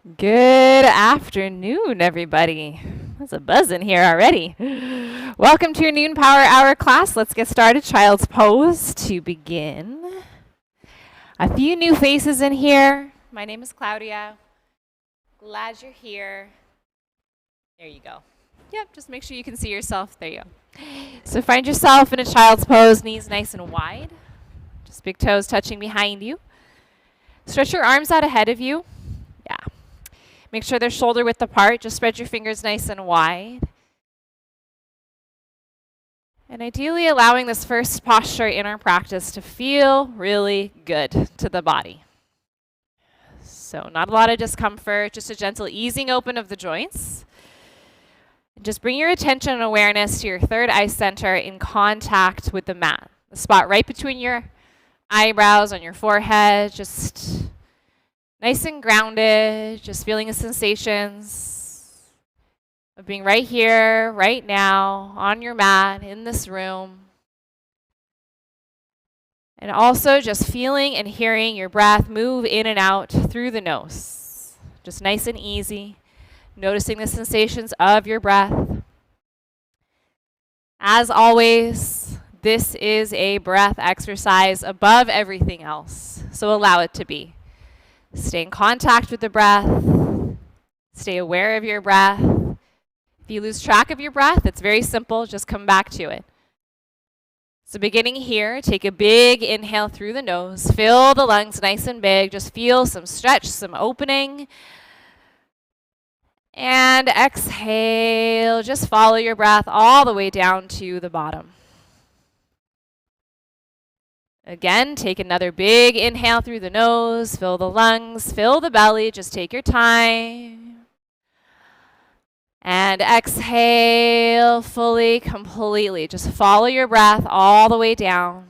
Good afternoon, everybody. There's a buzz in here already. Welcome to your Noon Power Hour class. Let's get started. Child's pose to begin. A few new faces in here. My name is Claudia. Glad you're here. There you go. Yep, just make sure you can see yourself. There you go. So find yourself in a child's pose, knees nice and wide. Just big toes touching behind you. Stretch your arms out ahead of you. Yeah. Make sure they're shoulder width apart. Just spread your fingers nice and wide. And ideally allowing this first posture in our practice to feel really good to the body. So not a lot of discomfort, just a gentle easing open of the joints. And just bring your attention and awareness to your third eye center in contact with the mat. The spot right between your eyebrows on your forehead, just nice and grounded, just feeling the sensations of being right here, right now, on your mat, in this room. And also just feeling and hearing your breath move in and out through the nose. Just nice and easy, noticing the sensations of your breath. As always, this is a breath exercise above everything else, so allow it to be. Stay in contact with the breath. Stay aware of your breath. If you lose track of your breath, it's very simple. Just come back to it. So beginning here, take a big inhale through the nose. Fill the lungs nice and big. Just feel some stretch, some opening. And exhale. Just follow your breath all the way down to the bottom. Again, take another big inhale through the nose, fill the lungs, fill the belly, just take your time. And exhale fully, completely. Just follow your breath all the way down.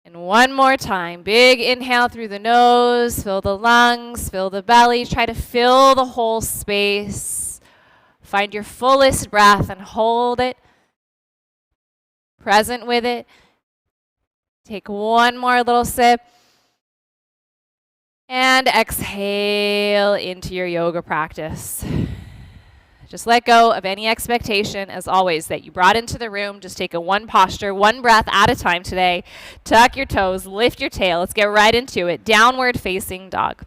And one more time, big inhale through the nose, fill the lungs, fill the belly, try to fill the whole space. Find your fullest breath and hold it. Present with it. Take one more little sip. And exhale into your yoga practice. Just let go of any expectation, as always, that you brought into the room. Just take a one posture, one breath at a time today. Tuck your toes, lift your tail. Let's get right into it. Downward facing dog.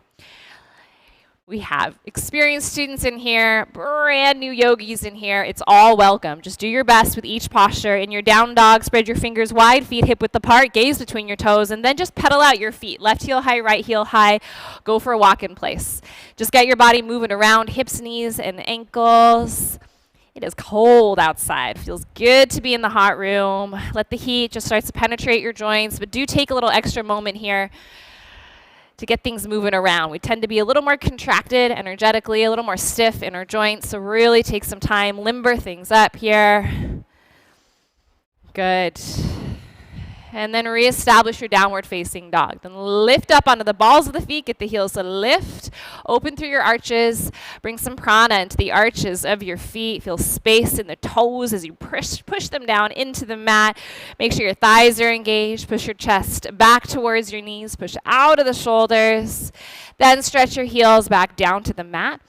We have experienced students in here, brand new yogis in here. It's all welcome. Just do your best with each posture. In your down dog, spread your fingers wide, feet hip width apart, gaze between your toes, and then just pedal out your feet. Left heel high, right heel high. Go for a walk in place. Just get your body moving around, hips, knees, and ankles. It is cold outside. Feels good to be in the hot room. Let the heat just start to penetrate your joints, but do take a little extra moment here to get things moving around. We tend to be a little more contracted energetically, a little more stiff in our joints, so really take some time, limber things up here. Good. And then reestablish your downward facing dog. Then lift up onto the balls of the feet, get the heels to lift, open through your arches, bring some prana into the arches of your feet. Feel space in the toes as you push them down into the mat. Make sure your thighs are engaged. Push your chest back towards your knees. Push out of the shoulders. Then stretch your heels back down to the mat.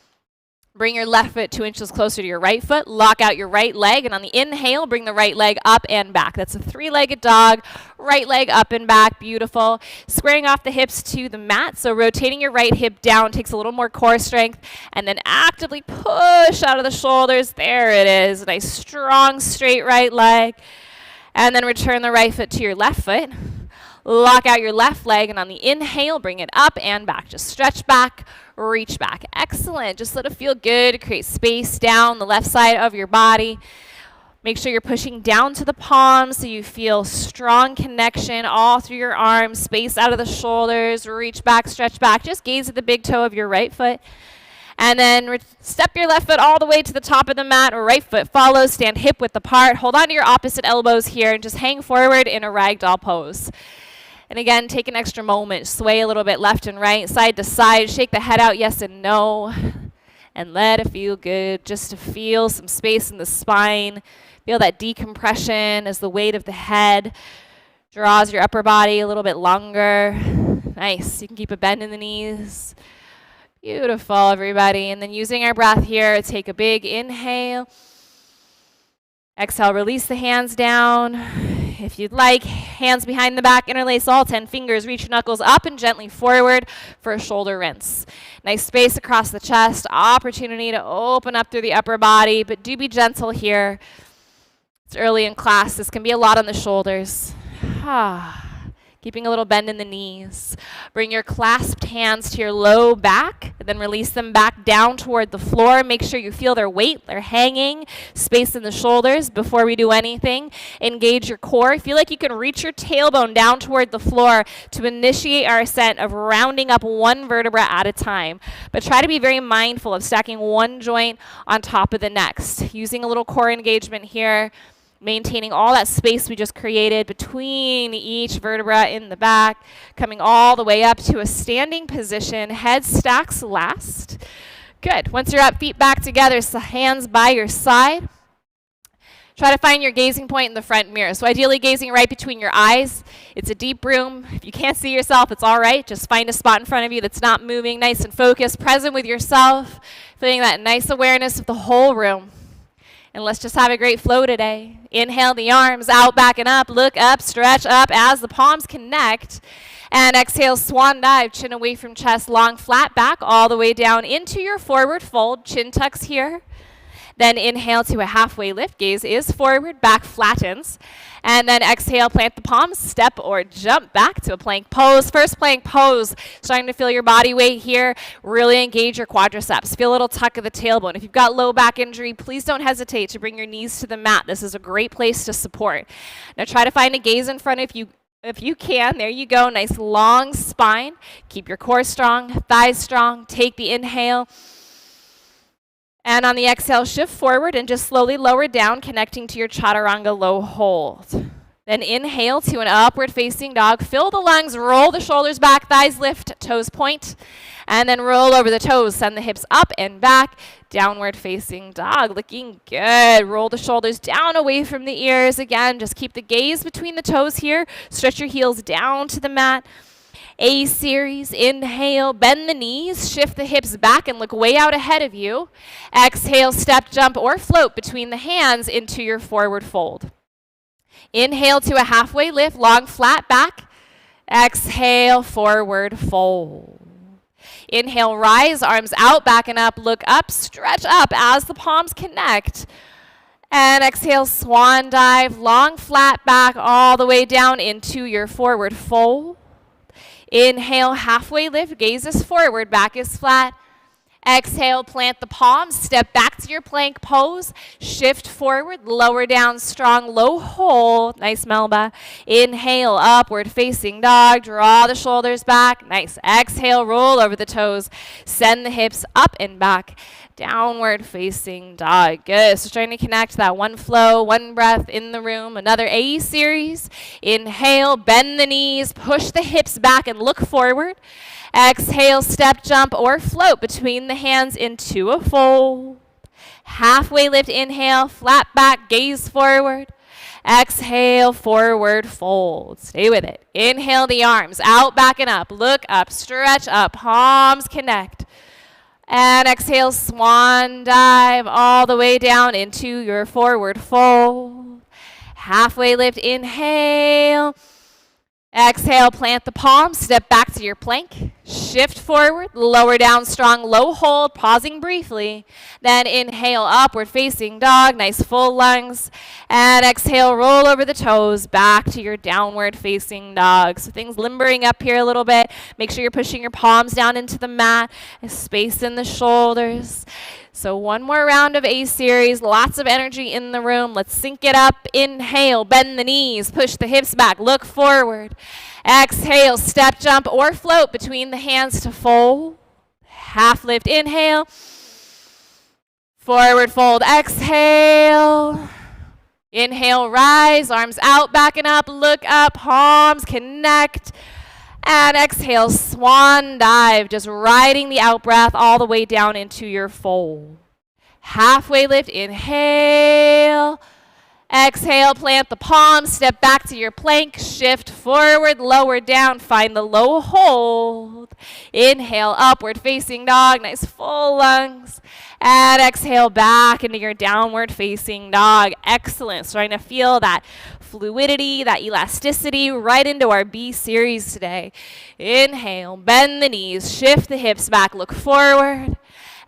Bring your left foot 2 inches closer to your right foot. Lock out your right leg. And on the inhale, bring the right leg up and back. That's a three-legged dog. Right leg up and back. Beautiful. Squaring off the hips to the mat. So rotating your right hip down takes a little more core strength. And then actively push out of the shoulders. There it is. Nice, strong, straight right leg. And then return the right foot to your left foot. Lock out your left leg, and on the inhale, bring it up and back. Just stretch back, reach back. Excellent. Just let it feel good. Create space down the left side of your body. Make sure you're pushing down to the palms so you feel strong connection all through your arms. Space out of the shoulders. Reach back, stretch back. Just gaze at the big toe of your right foot. And then step your left foot all the way to the top of the mat. Right foot follows. Stand hip width apart. Hold on to your opposite elbows here and just hang forward in a ragdoll pose. And again, take an extra moment. Sway a little bit left and right, side to side. Shake the head out, yes and no. And let it feel good. Just to feel some space in the spine. Feel that decompression as the weight of the head draws your upper body a little bit longer. Nice. You can keep a bend in the knees. Beautiful, everybody. And then using our breath here, take a big inhale. Exhale, release the hands down. If you'd like, hands behind the back, interlace all 10 fingers, reach your knuckles up and gently forward for a shoulder rinse. Nice space across the chest, opportunity to open up through the upper body, but do be gentle here. It's early in class. This can be a lot on the shoulders. Keeping a little bend in the knees. Bring your clasped hands to your low back, and then release them back down toward the floor. Make sure you feel their weight. They're hanging. Space in the shoulders before we do anything. Engage your core. Feel like you can reach your tailbone down toward the floor to initiate our ascent of rounding up one vertebra at a time. But try to be very mindful of stacking one joint on top of the next. Using a little core engagement here. Maintaining all that space we just created between each vertebra in the back, coming all the way up to a standing position. Head stacks last. Good. Once you're up, feet back together, so hands by your side. Try to find your gazing point in the front mirror. So ideally gazing right between your eyes. It's a deep room. If you can't see yourself, it's all right. Just find a spot in front of you that's not moving, nice and focused, present with yourself, feeling that nice awareness of the whole room. And let's just have a great flow today. Inhale the arms out, back and up. Look up, stretch up as the palms connect. And exhale, swan dive, chin away from chest, long flat back, all the way down into your forward fold. Chin tucks here. Then inhale to a halfway lift. Gaze is forward, back flattens. And then exhale, plant the palms, step or jump back to a plank pose. First plank pose, starting to feel your body weight here. Really engage your quadriceps. Feel a little tuck of the tailbone. If you've got low back injury, please don't hesitate to bring your knees to the mat. This is a great place to support. Now try to find a gaze in front of you. If you can, there you go. Nice long spine. Keep your core strong, thighs strong. Take the inhale. And on the exhale, shift forward and just slowly lower down, connecting to your chaturanga low hold. Then inhale to an upward facing dog. Fill the lungs, roll the shoulders back, thighs lift, toes point. And then roll over the toes, send the hips up and back. Downward facing dog, looking good. Roll the shoulders down away from the ears. Again, just keep the gaze between the toes here. Stretch your heels down to the mat. A series, inhale, bend the knees, shift the hips back and look way out ahead of you. Exhale, step, jump, or float between the hands into your forward fold. Inhale to a halfway lift, long flat back. Exhale, forward fold. Inhale, rise, arms out, back and up, look up, stretch up as the palms connect. And exhale, swan dive, long flat back all the way down into your forward fold. Inhale, halfway lift, gaze is forward, back is flat. Exhale, plant the palms, step back to your plank pose, shift forward, lower down, strong, low hold, nice Melba. Inhale, upward facing dog, draw the shoulders back, nice. Exhale, roll over the toes, send the hips up and back. Downward facing dog. Good. So trying to connect that one flow, one breath in the room. Another A series. Inhale, bend the knees, push the hips back and look forward. Exhale, step, jump, or float between the hands into a fold. Halfway lift, inhale, flat back, gaze forward. Exhale, forward fold. Stay with it. Inhale the arms out, back and up. Look up, stretch up, palms connect. And exhale, swan dive all the way down into your forward fold. Halfway lift, inhale. Exhale, plant the palms, step back to your plank. Shift forward, lower down, strong, low hold, pausing briefly. Then inhale, upward facing dog, nice full lungs. And exhale, roll over the toes, back to your downward facing dog. So things limbering up here a little bit. Make sure you're pushing your palms down into the mat, space in the shoulders. So one more round of A series, lots of energy in the room. Let's sync it up. Inhale, bend the knees, push the hips back, look forward. Exhale, step, jump, or float between the hands to fold. Half lift, inhale. Forward fold, exhale. Inhale, rise, arms out, back and up, look up, palms connect. And exhale, swan dive, just riding the out breath all the way down into your fold. Halfway lift, inhale. Exhale, plant the palms, step back to your plank, shift forward, lower down, find the low hold. Inhale, upward facing dog, nice full lungs. And exhale back into your downward facing dog. Excellent. Starting to feel that fluidity, that elasticity right into our B series today. Inhale, bend the knees, shift the hips back, look forward.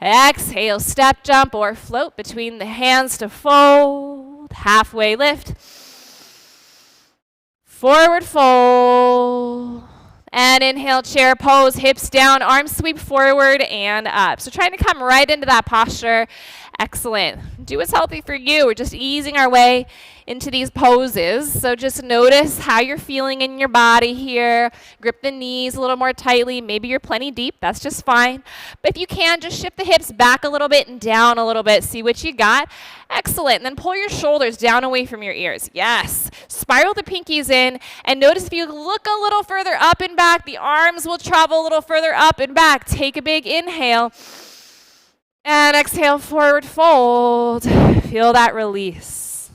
Exhale, step, jump, or float between the hands to fold. Halfway lift. Forward fold. And inhale, chair pose, hips down, arms sweep forward and up. So trying to come right into that posture. Excellent. Do what's healthy for you. We're just easing our way into these poses. So just notice how you're feeling in your body here. Grip the knees a little more tightly. Maybe you're plenty deep. That's just fine. But if you can, just shift the hips back a little bit and down a little bit. See what you got. Excellent. And then pull your shoulders down away from your ears. Yes. Spiral the pinkies in. And notice if you look a little further up and back, the arms will travel a little further up and back. Take a big inhale. And exhale, forward fold. Feel that release.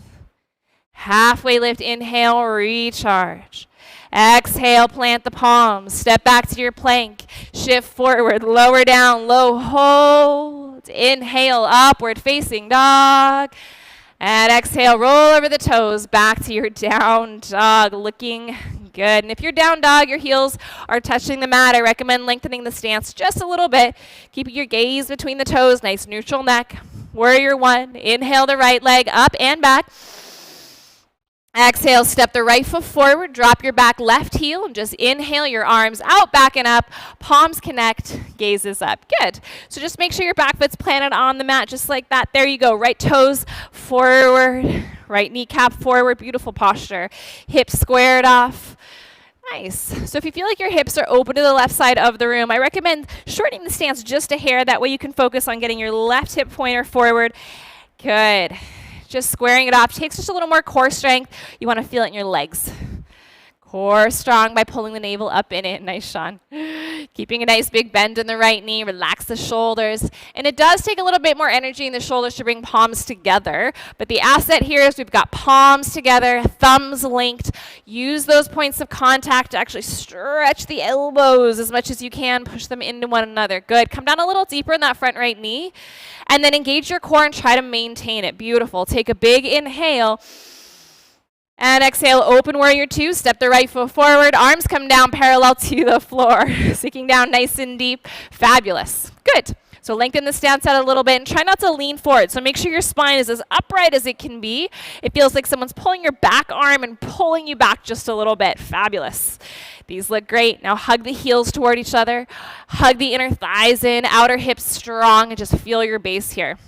Halfway lift, inhale, recharge. Exhale, plant the palms. Step back to your plank. Shift forward, lower down, low hold. Inhale, upward facing dog. And exhale, roll over the toes, back to your down dog, looking good. And if you're down dog, your heels are touching the mat, I recommend lengthening the stance just a little bit. Keeping your gaze between the toes, nice neutral neck. Warrior one, inhale the right leg up and back. Exhale, step the right foot forward, drop your back left heel, and just inhale your arms out, back and up, palms connect, gazes up. Good. So just make sure your back foot's planted on the mat just like that. There you go. Right toes forward, right kneecap forward, beautiful posture. Hips squared off. Nice. So if you feel like your hips are open to the left side of the room, I recommend shortening the stance just a hair. That way you can focus on getting your left hip pointer forward. Good. Just squaring it off. Takes just a little more core strength. You want to feel it in your legs. Core strong by pulling the navel up in it. Nice, Sean. Keeping a nice big bend in the right knee. Relax the shoulders. And it does take a little bit more energy in the shoulders to bring palms together. But the asset here is we've got palms together, thumbs linked. Use those points of contact to actually stretch the elbows as much as you can. Push them into one another. Good. Come down a little deeper in that front right knee. And then engage your core and try to maintain it. Beautiful. Take a big inhale. And exhale, open warrior two. Step the right foot forward. Arms come down parallel to the floor. Sinking down nice and deep. Fabulous. Good. So lengthen the stance out a little bit and try not to lean forward. So make sure your spine is as upright as it can be. It feels like someone's pulling your back arm and pulling you back just a little bit. Fabulous. These look great. Now hug the heels toward each other. Hug the inner thighs in, outer hips strong, and just feel your base here.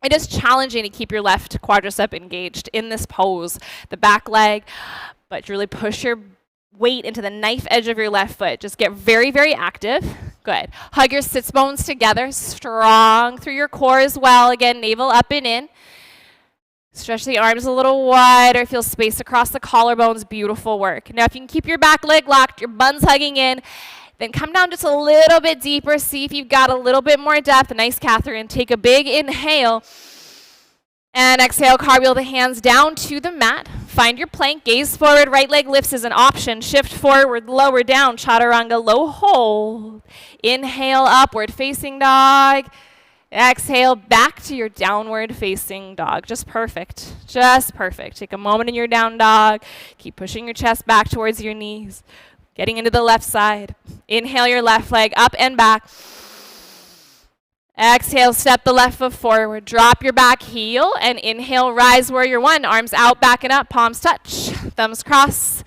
It is challenging to keep your left quadricep engaged in this pose, the back leg, but really push your weight into the knife edge of your left foot. Just get very, very active. Good. Hug your sits bones together, strong through your core as well. Again, navel up and in. Stretch the arms a little wider. Feel space across the collarbones. Beautiful work. Now, if you can keep your back leg locked, your buns hugging in, then come down just a little bit deeper. See if you've got a little bit more depth. Nice, Catherine. Take a big inhale. And exhale, cartwheel the hands down to the mat. Find your plank. Gaze forward. Right leg lifts as an option. Shift forward, lower down. Chaturanga, low hold. Inhale, upward facing dog. Exhale, back to your downward facing dog. Just perfect. Just perfect. Take a moment in your down dog. Keep pushing your chest back towards your knees. Getting into the left side. Inhale your left leg up and back. Exhale, step the left foot forward. Drop your back heel and inhale, rise warrior one. Arms out, back and up, palms touch, thumbs cross,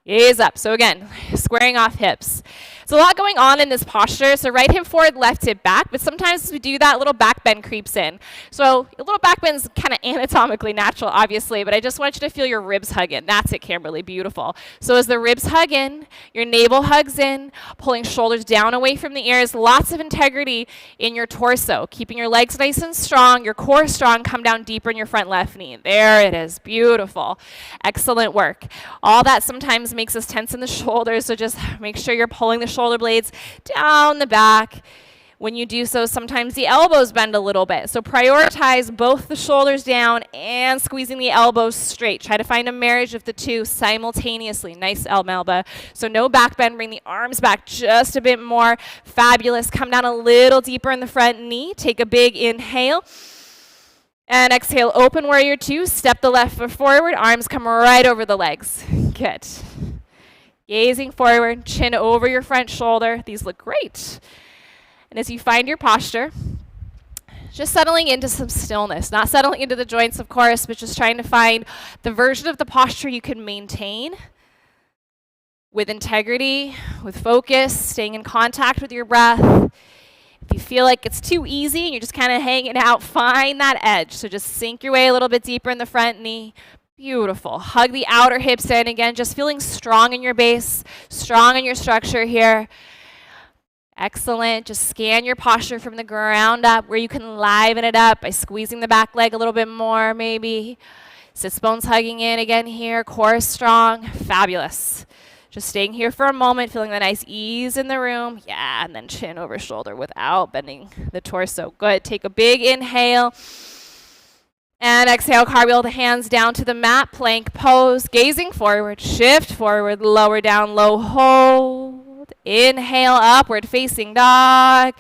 gaze up. So again, squaring off hips. There's a lot going on in this posture. So right hip forward, left hip back. But sometimes as we do that, little back bend creeps in. So a little back bend's kind of anatomically natural, obviously. But I just want you to feel your ribs hug in. That's it, Kimberly. Beautiful. So as the ribs hug in, your navel hugs in, pulling shoulders down away from the ears. Lots of integrity in your torso. Keeping your legs nice and strong, your core strong. Come down deeper in your front left knee. There it is. Beautiful. Excellent work. All that sometimes makes us tense in the shoulders. So just make sure you're pulling the shoulder blades down the back. When you do so, sometimes the elbows bend a little bit. So prioritize both the shoulders down and squeezing the elbows straight. Try to find a marriage of the two simultaneously. Nice elbow. So no back bend. Bring the arms back just a bit more. Fabulous. Come down a little deeper in the front knee. Take a big inhale. And exhale, open warrior two. Step the left foot forward. Arms come right over the legs. Good. Gazing forward, chin over your front shoulder. These look great. And as you find your posture, just settling into some stillness, not settling into the joints, of course, but just trying to find the version of the posture you can maintain with integrity, with focus, staying in contact with your breath. If you feel like it's too easy and you're just kind of hanging out, find that edge. So just sink your way a little bit deeper in the front knee. Beautiful. Hug the outer hips in again, just feeling strong in your base, strong in your structure here. Excellent. Just scan your posture from the ground up where you can liven it up by squeezing the back leg a little bit more maybe. Sits bones hugging in again here. Core strong. Fabulous. Just staying here for a moment, feeling the nice ease in the room. Yeah, and then chin over shoulder without bending the torso. Good. Take a big inhale. And exhale, cartwheel the hands down to the mat. Plank pose. Gazing forward. Shift forward. Lower down, low hold. Inhale, upward facing dog.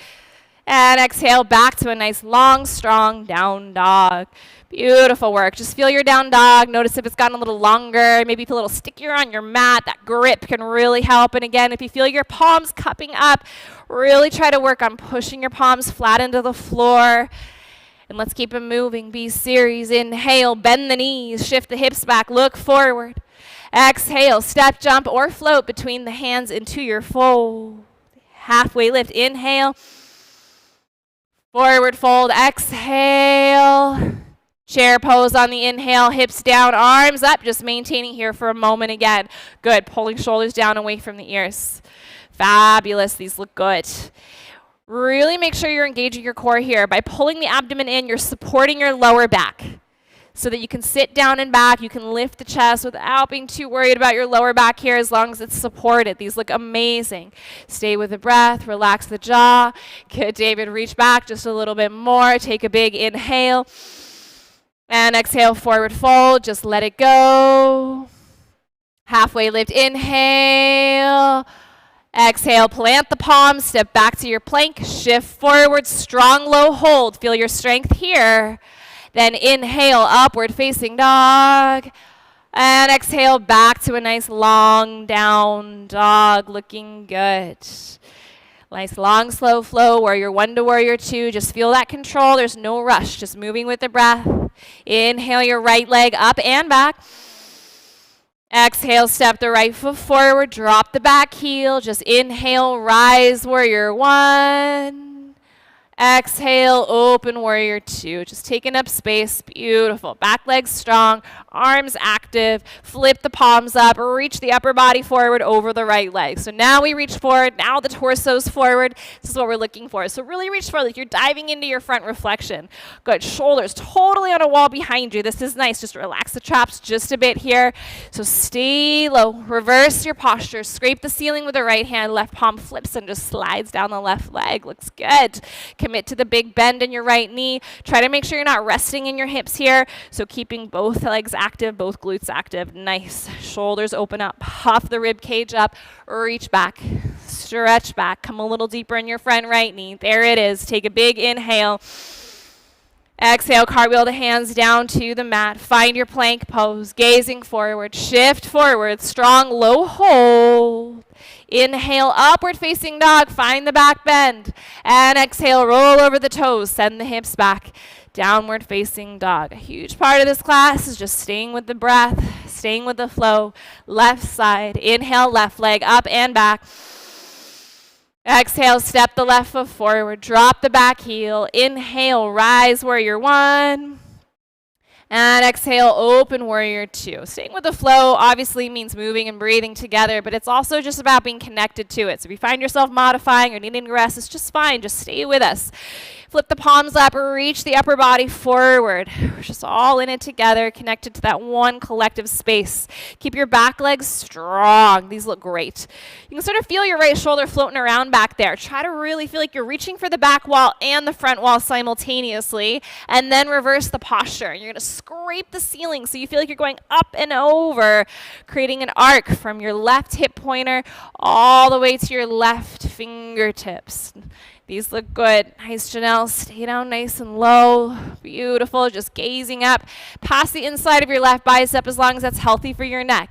And exhale, back to a nice long, strong down dog. Beautiful work. Just feel your down dog. Notice if it's gotten a little longer. Maybe feel a little stickier on your mat. That grip can really help. And again, if you feel your palms cupping up, really try to work on pushing your palms flat into the floor. And let's keep it moving. B series. Inhale, bend the knees, shift the hips back, look forward. Exhale, step, jump, or float between the hands into your fold. Halfway lift, inhale. Forward fold, exhale. Chair pose on the inhale, hips down, arms up. Just maintaining here for a moment again. Good, pulling shoulders down away from the ears. Fabulous, these look good. Really make sure you're engaging your core here. By pulling the abdomen in, you're supporting your lower back so that you can sit down and back. You can lift the chest without being too worried about your lower back here as long as it's supported. These look amazing. Stay with the breath. Relax the jaw. Good, David. Reach back just a little bit more. Take a big inhale. And exhale, forward fold. Just let it go. Halfway lift. Inhale. Exhale, plant the palms, step back to your plank, shift forward, strong low hold. Feel your strength here. Then inhale, upward facing dog. And exhale, back to a nice long down dog, looking good. Nice long slow flow, warrior one to warrior two. Just feel that control. There's no rush, just moving with the breath. Inhale your right leg up and back. Exhale, step the right foot forward, drop the back heel. Just inhale, rise, warrior one. Exhale, open warrior two. Just taking up space, beautiful. Back legs strong, arms active. Flip the palms up, reach the upper body forward over the right leg. So now we reach forward, now the torso's forward. This is what we're looking for. So really reach forward, like you're diving into your front reflection. Good, shoulders totally on a wall behind you. This is nice, just relax the traps just a bit here. So stay low, reverse your posture, scrape the ceiling with the right hand, left palm flips and just slides down the left leg. Looks good. Commit to the big bend in your right knee. Try to make sure you're not resting in your hips here. So keeping both legs active, both glutes active. Nice. Shoulders open up. Puff the rib cage up. Reach back. Stretch back. Come a little deeper in your front right knee. There it is. Take a big inhale. Exhale, cartwheel the hands down to the mat. Find your plank pose. Gazing forward. Shift forward. Strong low hold. Inhale, upward facing dog. Find the back bend. And exhale, roll over the toes. Send the hips back. Downward facing dog. A huge part of this class is just staying with the breath, staying with the flow. Left side. Inhale, left leg up and back. Exhale, step the left foot forward. Drop the back heel. Inhale, rise, warrior one. And exhale, open warrior two. Staying with the flow obviously means moving and breathing together, but it's also just about being connected to it. So if you find yourself modifying or needing to rest, it's just fine. Just stay with us. Flip the palms up, reach the upper body forward. We're just all in it together, connected to that one collective space. Keep your back legs strong. These look great. You can sort of feel your right shoulder floating around back there. Try to really feel like you're reaching for the back wall and the front wall simultaneously, and then reverse the posture. You're going to scrape the ceiling so you feel like you're going up and over, creating an arc from your left hip pointer all the way to your left fingertips. These look good. Nice, Janelle. Stay down nice and low. Beautiful. Just gazing up past the inside of your left bicep as long as that's healthy for your neck.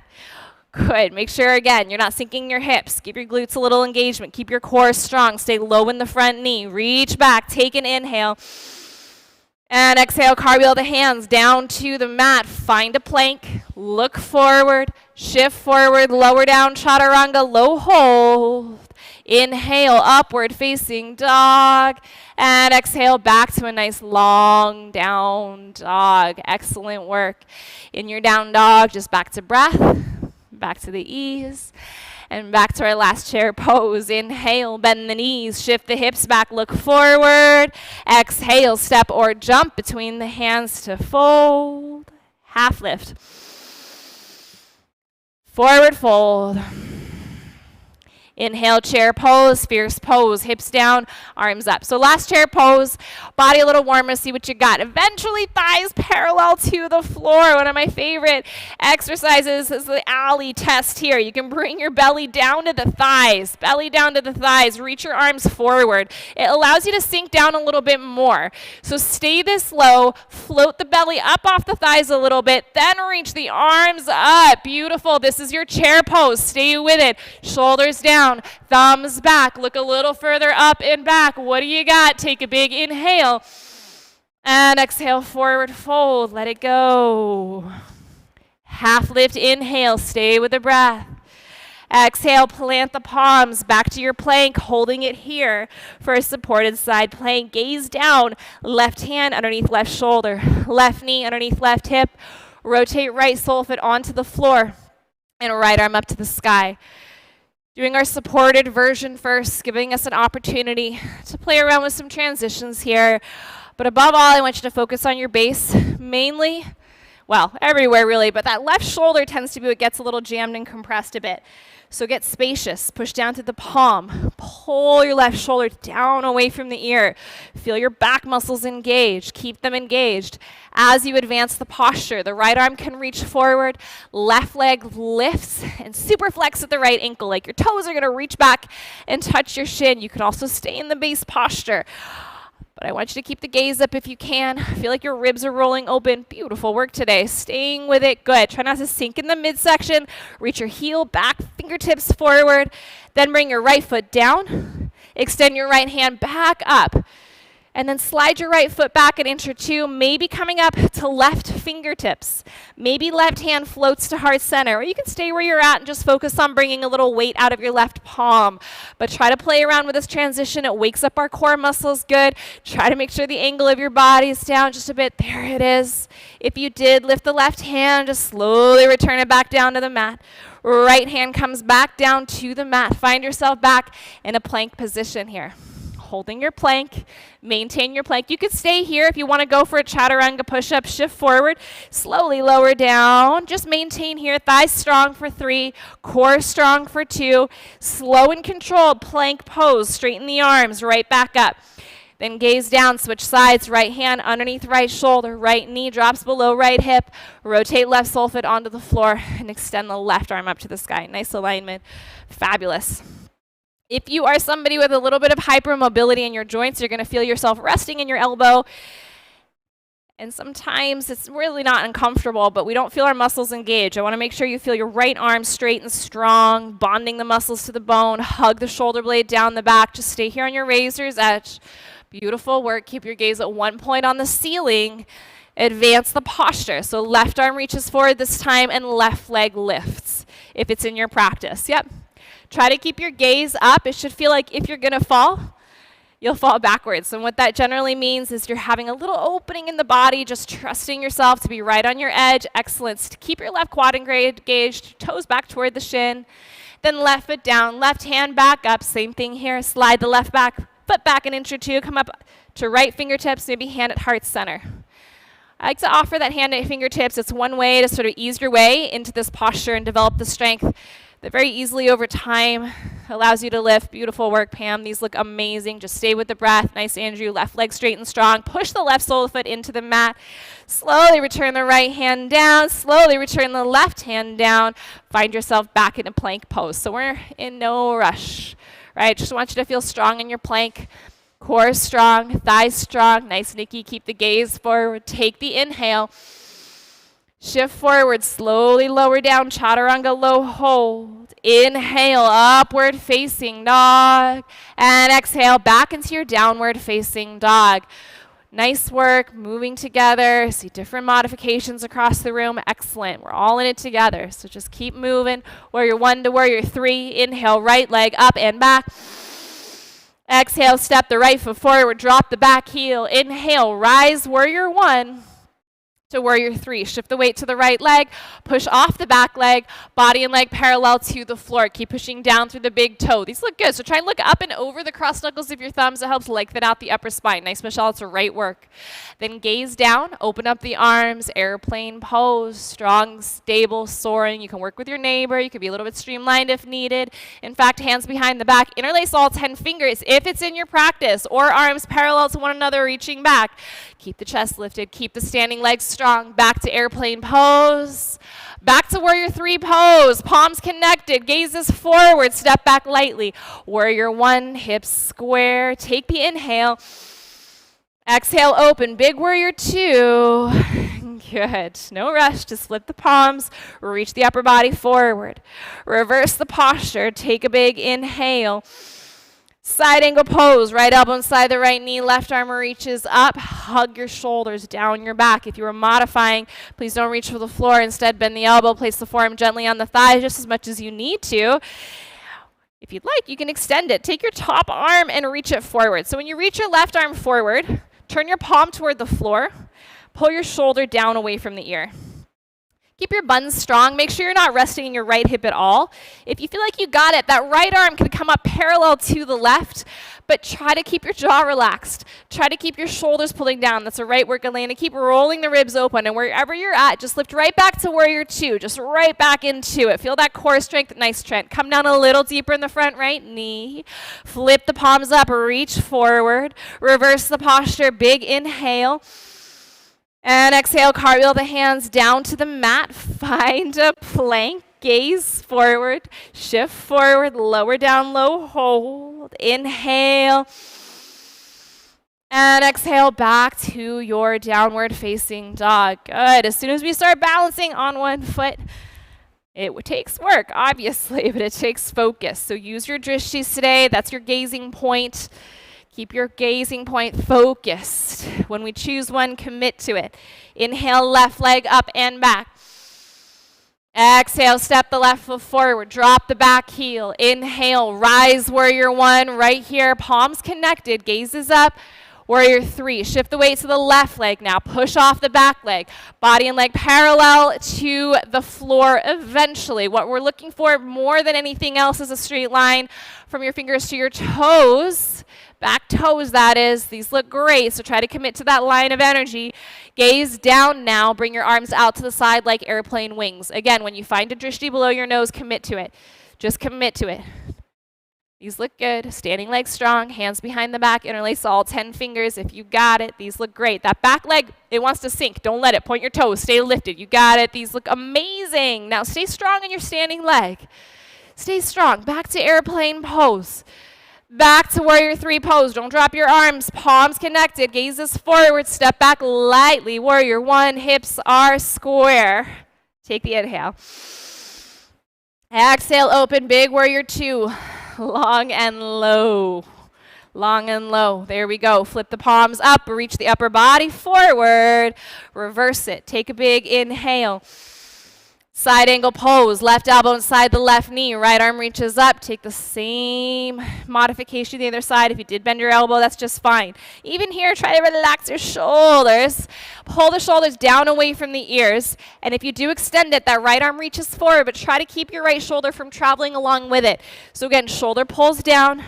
Good. Make sure, again, you're not sinking your hips. Give your glutes a little engagement. Keep your core strong. Stay low in the front knee. Reach back. Take an inhale. And exhale, cartwheel the hands down to the mat. Find a plank. Look forward. Shift forward. Lower down, chaturanga. Low hold. Inhale, upward facing dog. And exhale, back to a nice long down dog. Excellent work. In your down dog, just back to breath, back to the ease, and back to our last chair pose. Inhale, bend the knees, shift the hips back, look forward. Exhale, step or jump between the hands to fold. Half lift. Forward fold. Inhale, chair pose, fierce pose, hips down, arms up. So last chair pose, body a little warmer, see what you got. Eventually, thighs parallel to the floor. One of my favorite exercises is the alley test here. You can bring your belly down to the thighs, belly down to the thighs, reach your arms forward. It allows you to sink down a little bit more. So stay this low, float the belly up off the thighs a little bit, then reach the arms up. Beautiful. This is your chair pose. Stay with it. Shoulders down. Thumbs back. Look a little further up and back. What do you got? Take a big inhale. And exhale, forward fold. Let it go. Half lift, inhale. Stay with the breath. Exhale, plant the palms back to your plank, holding it here for a supported side plank. Gaze down. Left hand underneath left shoulder. Left knee underneath left hip. Rotate right sole foot onto the floor. And right arm up to the sky. Doing our supported version first, giving us an opportunity to play around with some transitions here. But above all, I want you to focus on your base mainly. Well, everywhere really, but that left shoulder tends to be what gets a little jammed and compressed a bit. So get spacious, push down to the palm, pull your left shoulder down away from the ear. Feel your back muscles engaged, keep them engaged. As you advance the posture, the right arm can reach forward, left leg lifts, and super flex at the right ankle, like your toes are gonna reach back and touch your shin. You can also stay in the base posture. But I want you to keep the gaze up if you can. Feel like your ribs are rolling open. Beautiful work today. Staying with it. Good. Try not to sink in the midsection. Reach your heel back, fingertips forward. Then bring your right foot down. Extend your right hand back up. And then slide your right foot back an inch or two, maybe coming up to left fingertips. Maybe left hand floats to heart center, or you can stay where you're at and just focus on bringing a little weight out of your left palm. But try to play around with this transition. It wakes up our core muscles good. Try to make sure the angle of your body is down just a bit. There it is. If you did lift the left hand, just slowly return it back down to the mat. Right hand comes back down to the mat. Find yourself back in a plank position here. Holding your plank, maintain your plank. You could stay here if you want to go for a chaturanga push-up. Shift forward, slowly lower down. Just maintain here. Thighs strong for 3, core strong for 2. Slow and controlled plank pose. Straighten the arms, right back up. Then gaze down, switch sides, right hand underneath right shoulder, right knee drops below right hip. Rotate left sole foot onto the floor and extend the left arm up to the sky. Nice alignment. Fabulous. If you are somebody with a little bit of hypermobility in your joints, you're going to feel yourself resting in your elbow. And sometimes it's really not uncomfortable, but we don't feel our muscles engaged. I want to make sure you feel your right arm straight and strong, bonding the muscles to the bone. Hug the shoulder blade down the back. Just stay here on your razor's edge. Beautiful work. Keep your gaze at one point on the ceiling. Advance the posture. So left arm reaches forward this time and left leg lifts if it's in your practice. Yep. Try to keep your gaze up. It should feel like if you're going to fall, you'll fall backwards. And what that generally means is you're having a little opening in the body, just trusting yourself to be right on your edge. Excellence. To keep your left quad engaged, toes back toward the shin. Then left foot down, left hand back up. Same thing here. Slide the left foot back an inch or two. Come up to right fingertips, maybe hand at heart center. I like to offer that hand at fingertips. It's one way to sort of ease your way into this posture and develop the strength that very easily over time allows you to lift. Beautiful work, Pam. These look amazing. Just stay with the breath. Nice, Andrew. Left leg straight and strong. Push the left sole of the foot into the mat. Slowly return the right hand down. Slowly return the left hand down. Find yourself back in a plank pose. So we're in no rush, right? Just want you to feel strong in your plank. Core strong, thighs strong. Nice, Nikki. Keep the gaze forward. Take the inhale. Shift forward. Slowly lower down. Chaturanga low hold. Inhale, upward facing dog. And exhale, back into your downward facing dog. Nice work, moving together. See different modifications across the room. Excellent. We're all in it together. So just keep moving. Warrior 1 to warrior 3. Inhale, right leg up and back. Exhale, step the right foot forward, drop the back heel. Inhale, rise, warrior 1 to warrior 3. Shift the weight to the right leg, push off the back leg, body and leg parallel to the floor. Keep pushing down through the big toe. These look good, so try and look up and over the cross knuckles of your thumbs. It helps lengthen out the upper spine. Nice, Michelle, it's a right work. Then gaze down, open up the arms, airplane pose, strong, stable, soaring. You can work with your neighbor. You can be a little bit streamlined if needed. In fact, hands behind the back, interlace all 10 fingers if it's in your practice, or arms parallel to one another, reaching back. Keep the chest lifted, keep the standing legs strong. Back to airplane pose. Back to warrior 3 pose. Palms connected, gazes forward, step back lightly. Warrior 1, hips square. Take the inhale. Exhale, open. Big warrior 2. Good. No rush. Just flip the palms. Reach the upper body forward. Reverse the posture. Take a big inhale. Side angle pose, right elbow inside the right knee, left arm reaches up, hug your shoulders down your back. If you are modifying, please don't reach for the floor. Instead, bend the elbow, place the forearm gently on the thigh just as much as you need to. If you'd like, you can extend it. Take your top arm and reach it forward. So when you reach your left arm forward, turn your palm toward the floor, pull your shoulder down away from the ear. Keep your buns strong. Make sure you're not resting in your right hip at all. If you feel like you got it, that right arm can come up parallel to the left, but try to keep your jaw relaxed. Try to keep your shoulders pulling down. That's a right work, Elena. Keep rolling the ribs open, and wherever you're at, just lift right back to warrior 2. Just right back into it. Feel that core strength. Nice, Trent. Come down a little deeper in the front right knee. Flip the palms up. Reach forward. Reverse the posture. Big inhale. And exhale, cartwheel the hands down to the mat. Find a plank. Gaze forward. Shift forward. Lower down, low hold. Inhale. And exhale back to your downward facing dog. Good. As soon as we start balancing on one foot, it takes work, obviously, but it takes focus. So use your drishtis today. That's your gazing point. Keep your gazing point focused. When we choose one, commit to it. Inhale, left leg up and back. Exhale, step the left foot forward. Drop the back heel. Inhale, rise, warrior 1, right here. Palms connected, gazes up. Warrior 3, shift the weight to the left leg now. Push off the back leg. Body and leg parallel to the floor eventually. What we're looking for more than anything else is a straight line from your fingers to your toes. Back toes, that is. These look great, so try to commit to that line of energy. Gaze down now. Bring your arms out to the side like airplane wings. Again, when you find a drishti below your nose, commit to it. Just commit to it. These look good. Standing legs strong, hands behind the back, interlace all 10 fingers if you got it. These look great. That back leg, it wants to sink. Don't let it. Point your toes. Stay lifted. You got it. These look amazing. Now stay strong in your standing leg. Stay strong. Back to airplane pose. Back to warrior 3 pose. Don't drop your arms. Palms connected. Gazes forward. Step back lightly. Warrior 1. Hips are square. Take the inhale. Exhale. Open. Big warrior 2. Long and low. Long and low. There we go. Flip the palms up. Reach the upper body forward. Reverse it. Take a big inhale. Side angle pose. Left elbow inside the left knee. Right arm reaches up. Take the same modification to the other side. If you did bend your elbow, that's just fine. Even here, try to relax your shoulders. Pull the shoulders down away from the ears. And if you do extend it, that right arm reaches forward, but try to keep your right shoulder from traveling along with it. So again, shoulder pulls down.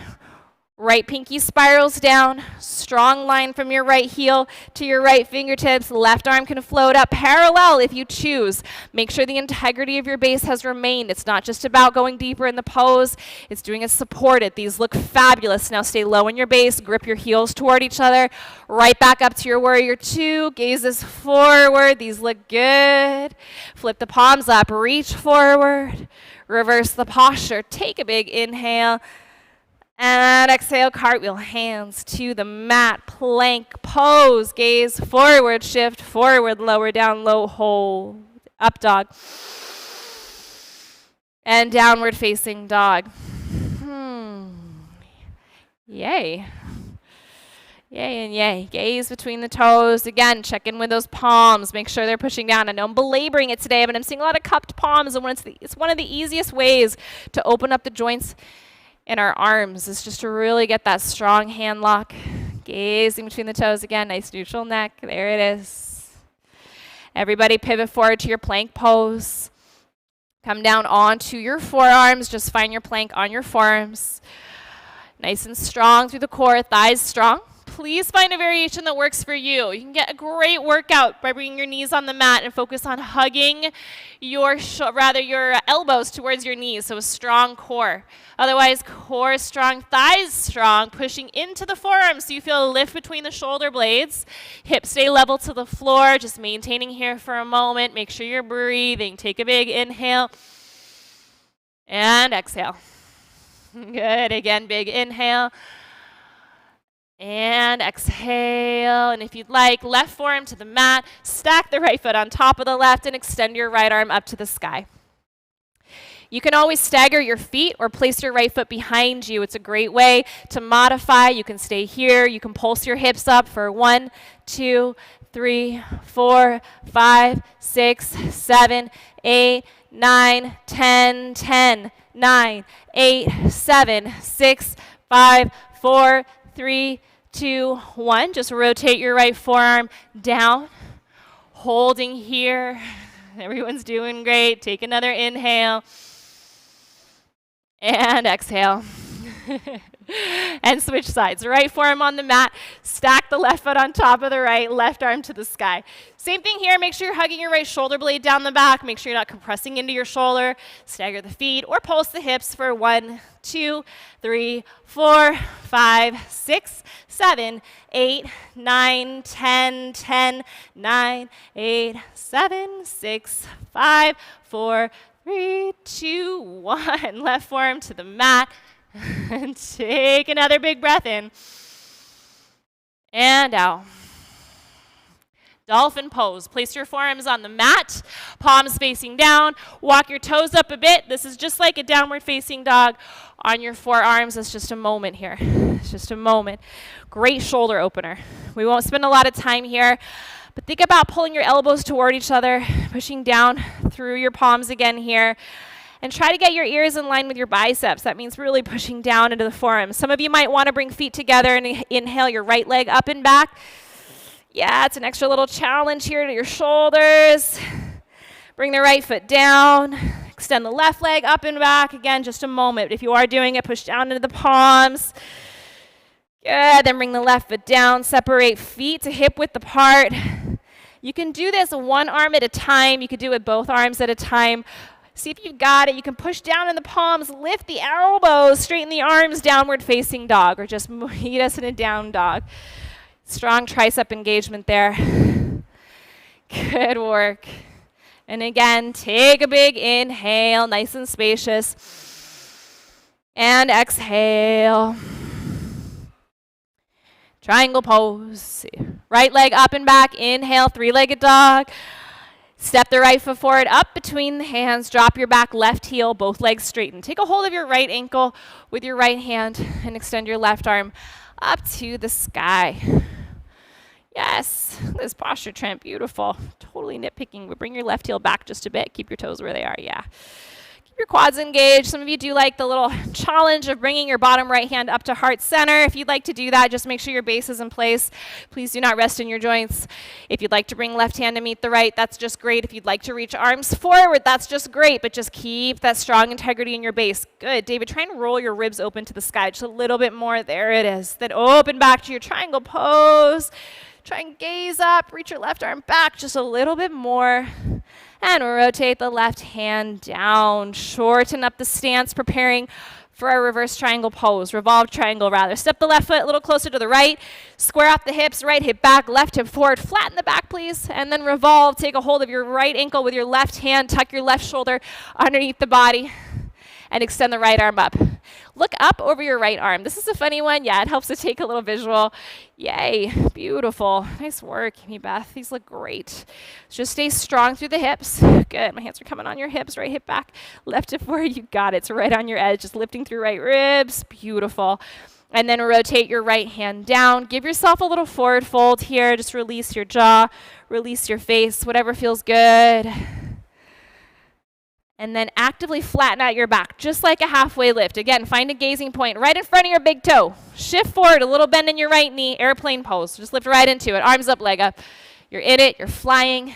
Right pinky spirals down, strong line from your right heel to your right fingertips. Left arm can float up parallel if you choose. Make sure the integrity of your base has remained. It's not just about going deeper in the pose, it's doing it supported. These look fabulous. Now stay low in your base, grip your heels toward each other. Right back up to your warrior two, gazes forward. These look good. Flip the palms up, reach forward. Reverse the posture, take a big inhale. And exhale, cartwheel, hands to the mat, plank pose, gaze forward, shift forward, lower down, low, hold, up dog. And downward facing dog. Yay. Yay and yay. Gaze between the toes. Again, check in with those palms. Make sure they're pushing down. I know I'm belaboring it today, but I'm seeing a lot of cupped palms, and it's one of the easiest ways to open up the joints in our arms is just to really get that strong hand lock. Gazing between the toes again, nice neutral neck. There it is. Everybody pivot forward to your plank pose. Come down onto your forearms. Just find your plank on your forearms. Nice and strong through the core, thighs strong. Please find a variation that works for you. You can get a great workout by bringing your knees on the mat and focus on hugging your elbows towards your knees, so a strong core. Otherwise, core strong, thighs strong, pushing into the forearms so you feel a lift between the shoulder blades. Hips stay level to the floor, just maintaining here for a moment. Make sure you're breathing. Take a big inhale and exhale. Good. Again, big inhale. And exhale, and if you'd like, left forearm to the mat, stack the right foot on top of the left, and extend your right arm up to the sky. You can always stagger your feet or place your right foot behind you. It's a great way to modify. You can stay here. You can pulse your hips up for 1, 2, 3, 4, 5, 6, 7, 8, 9, 10, 10, 9, 8, 7, 6, 5, 4, 3, 2, 1. Just rotate your right forearm down, holding here. Everyone's doing great. Take another inhale and exhale. And switch sides. Right forearm on the mat. Stack the left foot on top of the right. Left arm to the sky. Same thing here. Make sure you're hugging your right shoulder blade down the back. Make sure you're not compressing into your shoulder. Stagger the feet or pulse the hips for 1, 2, 3, 4, 5, 6, 7, 8, 9, 10, 10, 9, 8, 7, 6, 5, 4, 3, 2, 1. Left forearm to the mat. And take another big breath in. And out. Dolphin pose. Place your forearms on the mat, palms facing down. Walk your toes up a bit. This is just like a downward facing dog on your forearms. It's just a moment here. It's just a moment. Great shoulder opener. We won't spend a lot of time here, but think about pulling your elbows toward each other, pushing down through your palms again here. And try to get your ears in line with your biceps. That means really pushing down into the forearms. Some of you might want to bring feet together and inhale your right leg up and back. Yeah, it's an extra little challenge here to your shoulders. Bring the right foot down. Extend the left leg up and back. Again, just a moment. If you are doing it, push down into the palms. Good. Then bring the left foot down. Separate feet to hip width apart. You can do this one arm at a time. You could do it both arms at a time. See if you've got it. You can push down in the palms, lift the elbows, straighten the arms, downward facing dog, or just meet us in a down dog. Strong tricep engagement there. Good work. And again, take a big inhale, nice and spacious. And exhale. Triangle pose. Right leg up and back. Inhale, three-legged dog. Step the right foot forward, up between the hands. Drop your back left heel, both legs straighten. Take a hold of your right ankle with your right hand and extend your left arm up to the sky. Yes, this posture, Trent, beautiful. Totally nitpicking, but bring your left heel back just a bit. Keep your toes where they are, yeah. Keep your quads engaged. Some of you do like the little challenge of bringing your bottom right hand up to heart center. If you'd like to do that, just make sure your base is in place. Please do not rest in your joints. If you'd like to bring left hand to meet the right, that's just great. If you'd like to reach arms forward, that's just great, but just keep that strong integrity in your base. Good, David, try and roll your ribs open to the sky just a little bit more. There it is. Then open back to your triangle pose. Try and gaze up, reach your left arm back just a little bit more. And rotate the left hand down. Shorten up the stance, preparing for our reverse triangle pose. Revolve triangle, rather. Step the left foot a little closer to the right. Square off the hips, right hip back, left hip forward. Flatten the back, please. And then revolve. Take a hold of your right ankle with your left hand. Tuck your left shoulder underneath the body. And extend the right arm up. Look up over your right arm. This is a funny one. Yeah, it helps to take a little visual. Yay, beautiful. Nice work, Amy Beth. These look great. Just stay strong through the hips. Good, my hands are coming on your hips. Right hip back, left hip forward. You got it. It's right on your edge. Just lifting through right ribs. Beautiful. And then rotate your right hand down. Give yourself a little forward fold here. Just release your jaw, release your face, whatever feels good. And then actively flatten out your back, just like a halfway lift. Again, find a gazing point right in front of your big toe. Shift forward, a little bend in your right knee, airplane pose. Just lift right into it, arms up, leg up. You're in it, you're flying.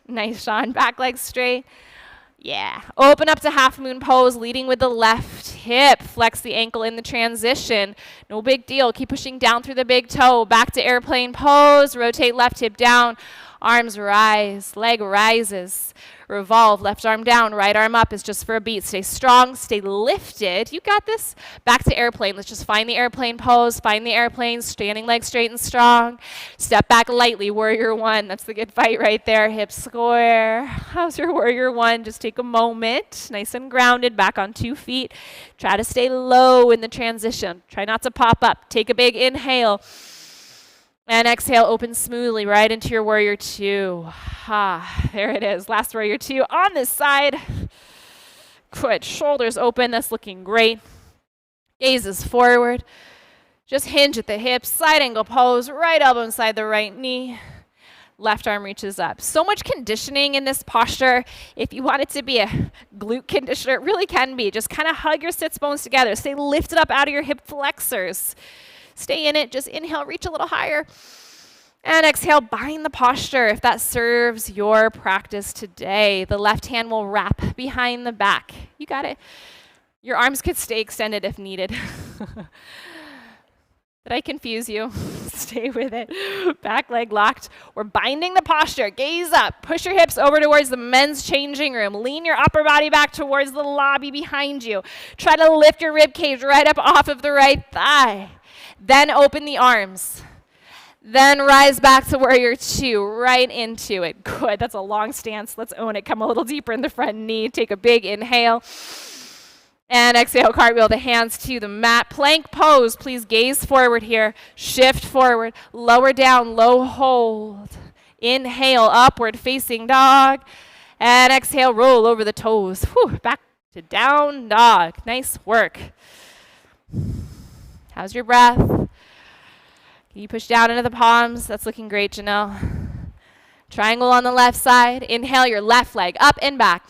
Nice, Sean, back leg straight. Yeah, open up to half moon pose, leading with the left hip. Flex the ankle in the transition. No big deal, keep pushing down through the big toe. Back to airplane pose, rotate left hip down. Arms rise, leg rises. Revolve, left arm down, right arm up is just for a beat. Stay strong, stay lifted. You got this. Back to airplane. Let's just find the airplane pose, find the airplane, standing leg straight and strong. Step back lightly, warrior one. That's the good fight right there. Hips square. How's your warrior one? Just take a moment, nice and grounded, back on 2 feet. Try to stay low in the transition. Try not to pop up. Take a big inhale. And exhale, open smoothly right into your warrior two. There it is. Last warrior two on this side. Good. Shoulders open. That's looking great. Gazes forward. Just hinge at the hips. Side angle pose. Right elbow inside the right knee. Left arm reaches up. So much conditioning in this posture. If you want it to be a glute conditioner, it really can be. Just kind of hug your sits bones together. Stay lifted up out of your hip flexors. Stay in it. Just inhale, reach a little higher. And exhale, bind the posture if that serves your practice today. The left hand will wrap behind the back. You got it. Your arms could stay extended if needed. Did I confuse you? Stay with it. Back leg locked. We're binding the posture. Gaze up. Push your hips over towards the men's changing room. Lean your upper body back towards the lobby behind you. Try to lift your rib cage right up off of the right thigh. Then open the arms. Then rise back to warrior two, right into it. Good, that's a long stance. Let's own it. Come a little deeper in the front knee. Take a big inhale. And exhale, cartwheel the hands to the mat. Plank pose, please gaze forward here. Shift forward, lower down, low hold. Inhale, upward facing dog. And exhale, roll over the toes. Whew, back to down dog. Nice work. How's your breath? Can you push down into the palms? That's looking great, Janelle. Triangle on the left side. Inhale your left leg up and back.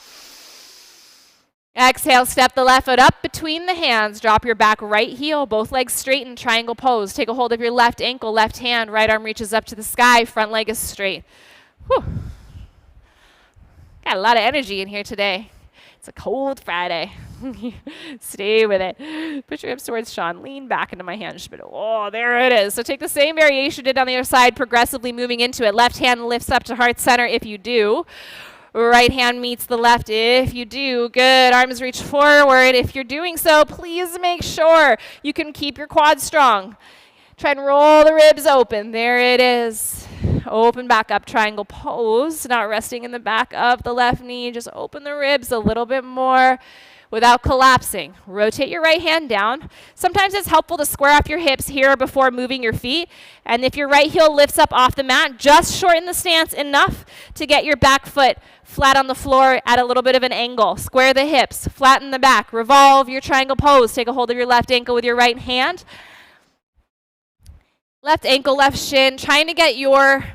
Exhale, step the left foot up between the hands. Drop your back right heel, both legs straighten, triangle pose. Take a hold of your left ankle, left hand, right arm reaches up to the sky, front leg is straight. Whew. Got a lot of energy in here today. It's a cold Friday. Stay with it. Push your hips towards Sean. Lean back into my hand. Oh, there it is. So take the same variation you did on the other side, progressively moving into it. Left hand lifts up to heart center if you do. Right hand meets the left if you do. Good. Arms reach forward. If you're doing so, please make sure you can keep your quads strong. Try and roll the ribs open. There it is. Open back up, triangle pose. Not resting in the back of the left knee. Just open the ribs a little bit more without collapsing. Rotate your right hand down. Sometimes it's helpful to square off your hips here before moving your feet. And if your right heel lifts up off the mat, just shorten the stance enough to get your back foot flat on the floor at a little bit of an angle. Square the hips, flatten the back, revolve your triangle pose. Take a hold of your left ankle with your right hand. Left ankle, left shin, trying to get your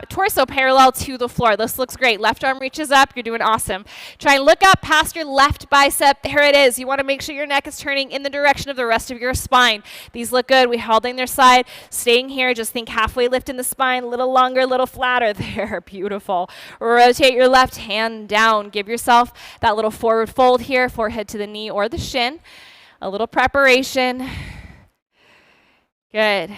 torso parallel to the floor. This looks great. Left arm reaches up. You're doing awesome. Try and look up past your left bicep. There it is. You want to make sure your neck is turning in the direction of the rest of your spine. These look good. We holding their side. Staying here. Just think halfway lift in the spine. A little longer, a little flatter. There. Beautiful. Rotate your left hand down. Give yourself that little forward fold here. Forehead to the knee or the shin. A little preparation. Good.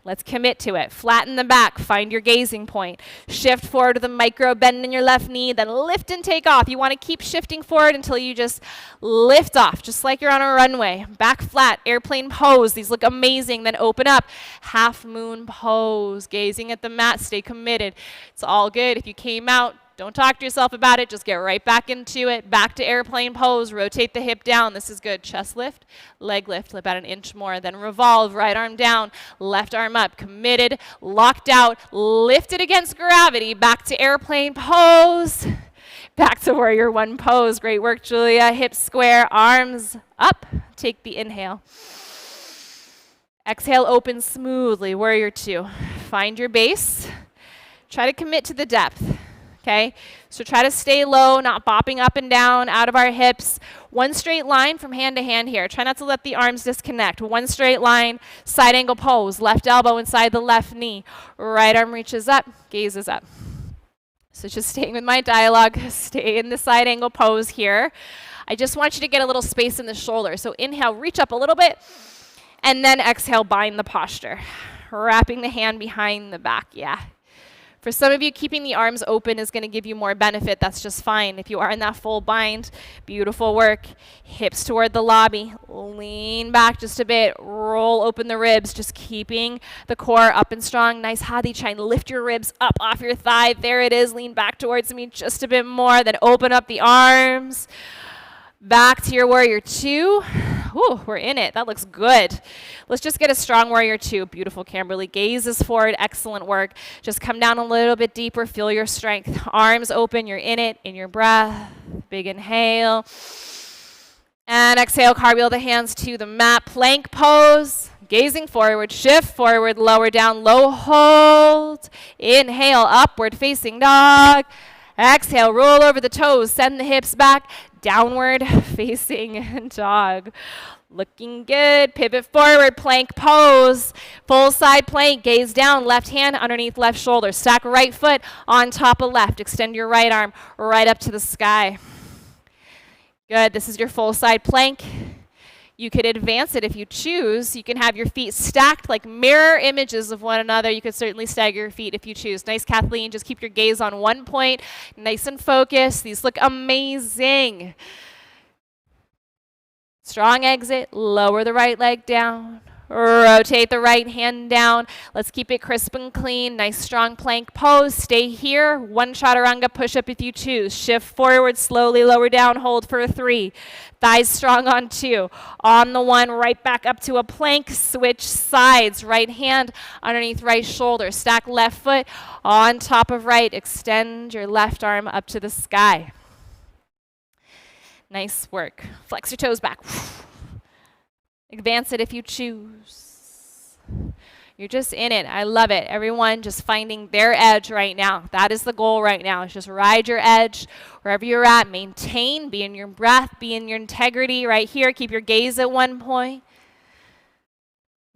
Let's commit to it. Flatten the back. Find your gazing point. Shift forward with a micro bend in your left knee, then lift and take off. You want to keep shifting forward until you just lift off, just like you're on a runway. Back flat, airplane pose. These look amazing. Then open up. Half moon pose. Gazing at the mat. Stay committed. It's all good. If you came out, don't talk to yourself about it. Just get right back into it. Back to airplane pose. Rotate the hip down. This is good. Chest lift, leg lift about an inch more. Then revolve. Right arm down, left arm up. Committed, locked out, lifted against gravity. Back to airplane pose. Back to warrior one pose. Great work, Julia. Hips square, arms up. Take the inhale. Exhale, open smoothly. Warrior two. Find your base. Try to commit to the depth. Okay, so try to stay low, not bopping up and down, out of our hips. One straight line from hand to hand here. Try not to let the arms disconnect. One straight line, side angle pose. Left elbow inside the left knee. Right arm reaches up, gazes up. So just staying with my dialogue, stay in the side angle pose here. I just want you to get a little space in the shoulder. So inhale, reach up a little bit, and then exhale, bind the posture. Wrapping the hand behind the back, yeah. For some of you, keeping the arms open is going to give you more benefit. That's just fine. If you are in that full bind, beautiful work. Hips toward the lobby. Lean back just a bit. Roll open the ribs, just keeping the core up and strong. Nice hadi. Try and lift your ribs up off your thigh. There it is. Lean back towards me just a bit more. Then open up the arms. Back to your warrior two. Ooh, we're in it. That looks good. Let's just get a strong warrior two. Beautiful, Kimberly. Gazes forward. Excellent work. Just come down a little bit deeper. Feel your strength. Arms open. You're in it. In your breath. Big inhale. And exhale. Cartwheel the hands to the mat. Plank pose. Gazing forward. Shift forward. Lower down. Low hold. Inhale. Upward facing dog. Exhale. Roll over the toes. Send the hips back. Downward facing dog. Looking good. Pivot forward, plank pose. Full side plank, gaze down, left hand underneath left shoulder. Stack right foot on top of left. Extend your right arm right up to the sky. Good, this is your full side plank. You could advance it if you choose. You can have your feet stacked like mirror images of one another. You could certainly stagger your feet if you choose. Nice, Kathleen. Just keep your gaze on one point. Nice and focused. These look amazing. Strong exit. Lower the right leg down. Rotate the right hand down. Let's keep it crisp and clean. Nice strong plank pose. Stay here. One chaturanga push-up if you choose. Shift forward, slowly lower down. Hold for 3. Thighs strong on 2. On the 1, right back up to a plank. Switch sides. Right hand underneath right shoulder. Stack left foot on top of right. Extend your left arm up to the sky. Nice work. Flex your toes back. Advance it if you choose. You're just in it. I love it. Everyone just finding their edge right now. That is the goal right now. Is just ride your edge wherever you're at. Maintain. Be in your breath. Be in your integrity right here. Keep your gaze at one point.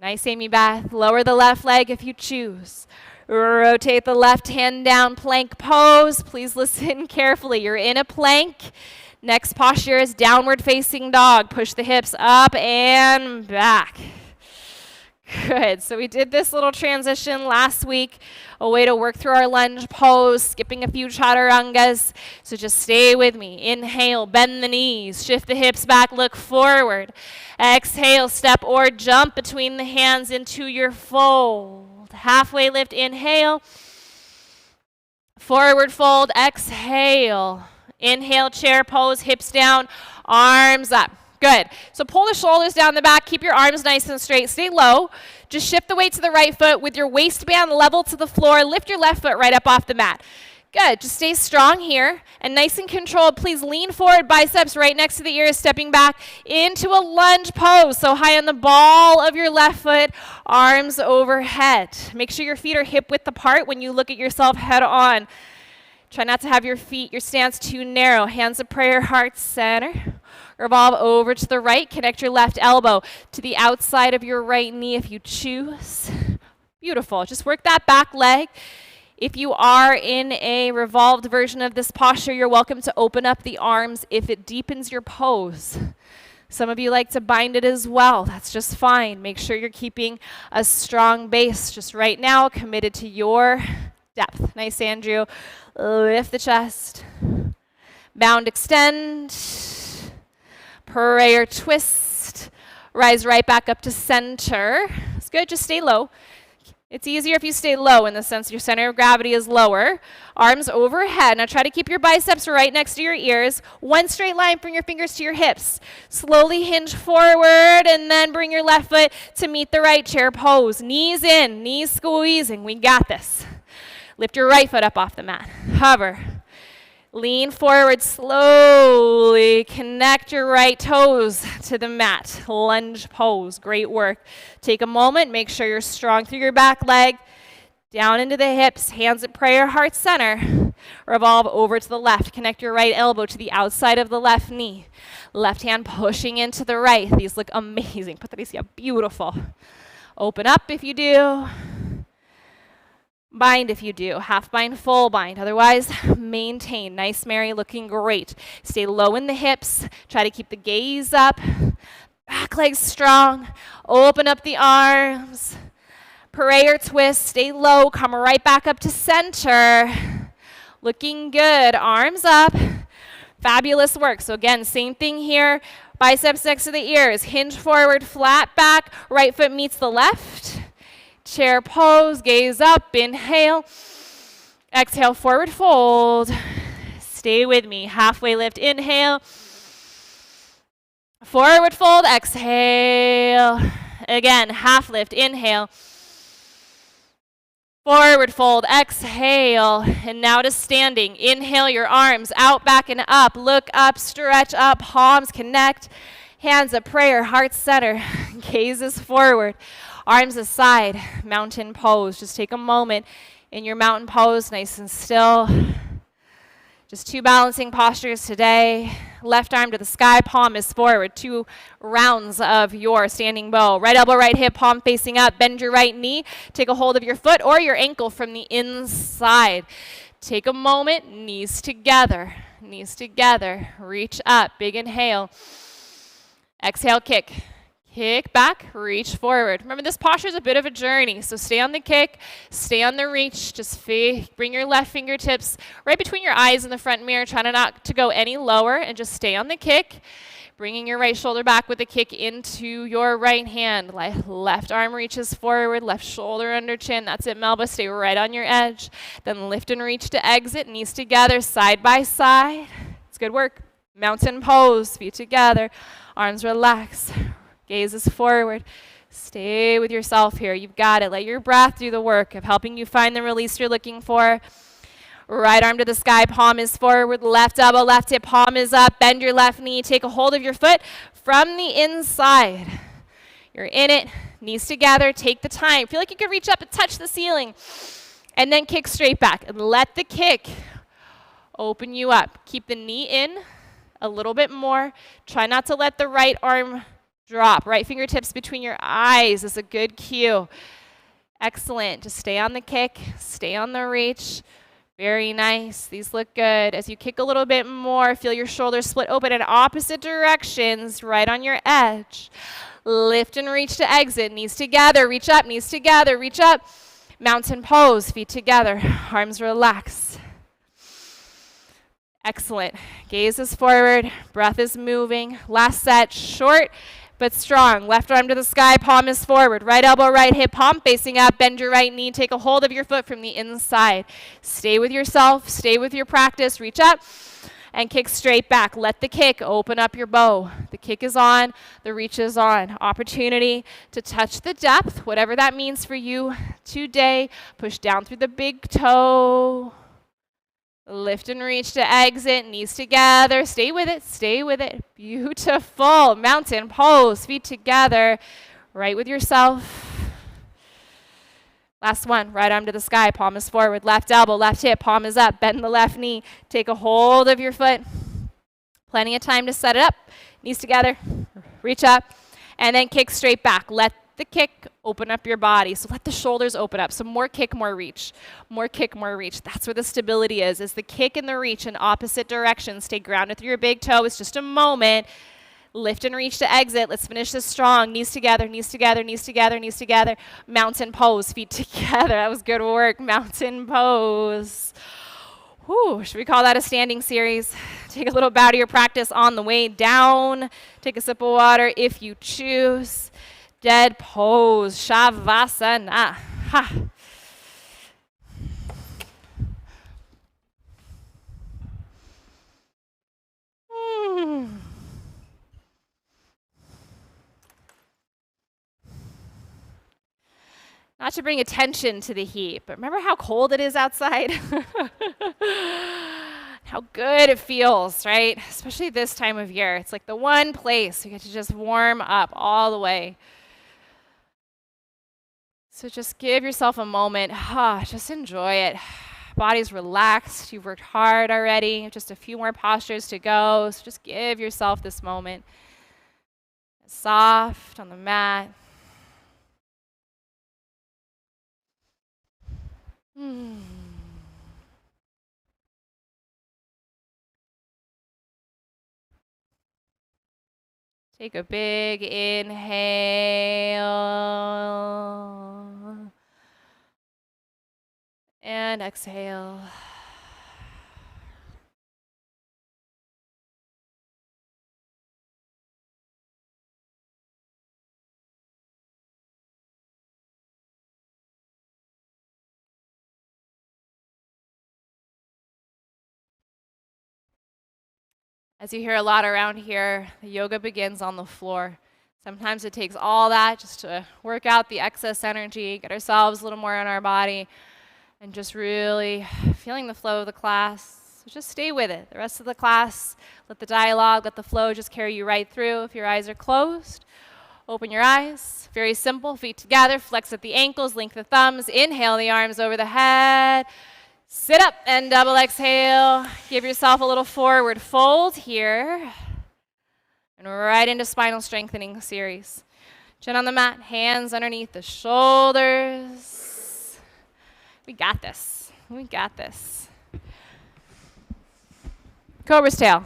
Nice, Amy Beth. Lower the left leg if you choose. Rotate the left hand down. Plank pose. Please listen carefully. You're in a plank. Next posture is downward facing dog. Push the hips up and back. Good. So we did this little transition last week, a way to work through our lunge pose, skipping a few chaturangas. So just stay with me. Inhale, bend the knees, shift the hips back, look forward. Exhale, step or jump between the hands into your fold. Halfway lift, inhale. Forward fold, exhale. Inhale, chair pose, hips down, arms up. Good. So pull the shoulders down the back. Keep your arms nice and straight. Stay low. Just shift the weight to the right foot with your waistband level to the floor. Lift your left foot right up off the mat. Good. Just stay strong here and nice and controlled. Please lean forward, biceps right next to the ears, stepping back into a lunge pose. So high on the ball of your left foot, arms overhead. Make sure your feet are hip width apart when you look at yourself head on. Try not to have your stance too narrow. Hands of prayer, heart center. Revolve over to the right. Connect your left elbow to the outside of your right knee if you choose. Beautiful. Just work that back leg. If you are in a revolved version of this posture, you're welcome to open up the arms if it deepens your pose. Some of you like to bind it as well. That's just fine. Make sure you're keeping a strong base just right now, committed to your depth. Nice, Andrew. Lift the chest. Bound, extend. Prayer twist. Rise right back up to center. It's good. Just stay low. It's easier if you stay low in the sense your center of gravity is lower. Arms overhead. Now try to keep your biceps right next to your ears. One straight line from your fingers to your hips. Slowly hinge forward and then bring your left foot to meet the right chair pose. Knees in, knees squeezing. We got this. Lift your right foot up off the mat. Hover. Lean forward slowly. Connect your right toes to the mat. Lunge pose. Great work. Take a moment. Make sure you're strong through your back leg. Down into the hips. Hands at prayer, heart center. Revolve over to the left. Connect your right elbow to the outside of the left knee. Left hand pushing into the right. These look amazing. Patricia, beautiful. Open up if you do. Bind if you do. Half bind, full bind. Otherwise, maintain. Nice, Mary, looking great. Stay low in the hips. Try to keep the gaze up. Back legs strong. Open up the arms. Prayer twist. Stay low. Come right back up to center. Looking good. Arms up. Fabulous work. So again, same thing here. Biceps next to the ears. Hinge forward, flat back. Right foot meets the left. Chair pose, gaze up, inhale. Exhale, forward fold. Stay with me. Halfway lift, inhale. Forward fold, exhale. Again, half lift, inhale. Forward fold, exhale. And now to standing. Inhale your arms out, back, and up. Look up, stretch up, palms connect. Hands up, prayer, heart center. Gazes forward. Arms aside, mountain pose. Just take a moment in your mountain pose, nice and still. Just 2 balancing postures today. Left arm to the sky, palm is forward. 2 rounds of your standing bow. Right elbow, right hip, palm facing up. Bend your right knee. Take a hold of your foot or your ankle from the inside. Take a moment, knees together. Knees together. Reach up, big inhale. Exhale, kick. Kick back, reach forward. Remember, this posture is a bit of a journey, so stay on the kick, stay on the reach. Just bring your left fingertips right between your eyes in the front mirror. Try not to go any lower, and just stay on the kick. Bringing your right shoulder back with the kick into your right hand. Left arm reaches forward, left shoulder under chin. That's it, Melba. Stay right on your edge. Then lift and reach to exit, knees together, side by side. It's good work. Mountain pose, feet together, arms relax. Gazes forward. Stay with yourself here. You've got it. Let your breath do the work of helping you find the release you're looking for. Right arm to the sky, palm is forward. Left elbow, left hip, palm is up. Bend your left knee. Take a hold of your foot from the inside. You're in it. Knees together. Take the time. Feel like you could reach up and touch the ceiling. And then kick straight back. And let the kick open you up. Keep the knee in a little bit more. Try not to let the right arm drop. Right fingertips between your eyes is a good cue. Excellent. Just stay on the kick. Stay on the reach. Very nice. These look good. As you kick a little bit more, feel your shoulders split open in opposite directions, right on your edge. Lift and reach to exit. Knees together. Reach up. Knees together. Reach up. Mountain pose. Feet together. Arms relax. Excellent. Gaze is forward. Breath is moving. Last set. Short but strong. Left arm to the sky, palm is forward. Right elbow, right hip, palm facing up. Bend your right knee. Take a hold of your foot from the inside. Stay with yourself. Stay with your practice. Reach up and kick straight back. Let the kick open up your bow. The kick is on. The reach is on. Opportunity to touch the depth, whatever that means for you today. Push down through the big toe. Lift and reach to exit, knees together. Stay with it, stay with it. Beautiful. Mountain pose, feet together, right with yourself. Last one, right arm to the sky, palm is forward, left elbow, left hip, palm is up, bend the left knee. Take a hold of your foot. Plenty of time to set it up. Knees together, reach up, and then kick straight back. Let the kick open up your body. So let the shoulders open up. So more kick, more reach. More kick, more reach. That's where the stability is the kick and the reach in opposite directions. Stay grounded through your big toe. It's just a moment. Lift and reach to exit. Let's finish this strong. Knees together, knees together, knees together, knees together. Mountain pose, feet together. That was good work. Mountain pose. Whew, should we call that a standing series? Take a little bow to your practice on the way down. Take a sip of water if you choose. Dead pose, Shavasana. Ha. Not to bring attention to the heat, but remember how cold it is outside? How good it feels, right? Especially this time of year. It's like the one place you get to just warm up all the way. So just give yourself a moment. Just enjoy it. Body's relaxed. You've worked hard already. Just a few more postures to go. So just give yourself this moment. Soft on the mat. Take a big inhale and exhale. As you hear a lot around here, the yoga begins on the floor. Sometimes it takes all that just to work out the excess energy, get ourselves a little more in our body, and just really feeling the flow of the class. So just stay with it. The rest of the class, let the dialogue, let the flow just carry you right through. If your eyes are closed, open your eyes. Very simple. Feet together, flex at the ankles, link the thumbs. Inhale the arms over the head. Sit up and double exhale. Give yourself a little forward fold here. And right into spinal strengthening series. Chin on the mat, hands underneath the shoulders. We got this. We got this. Cobra's tail.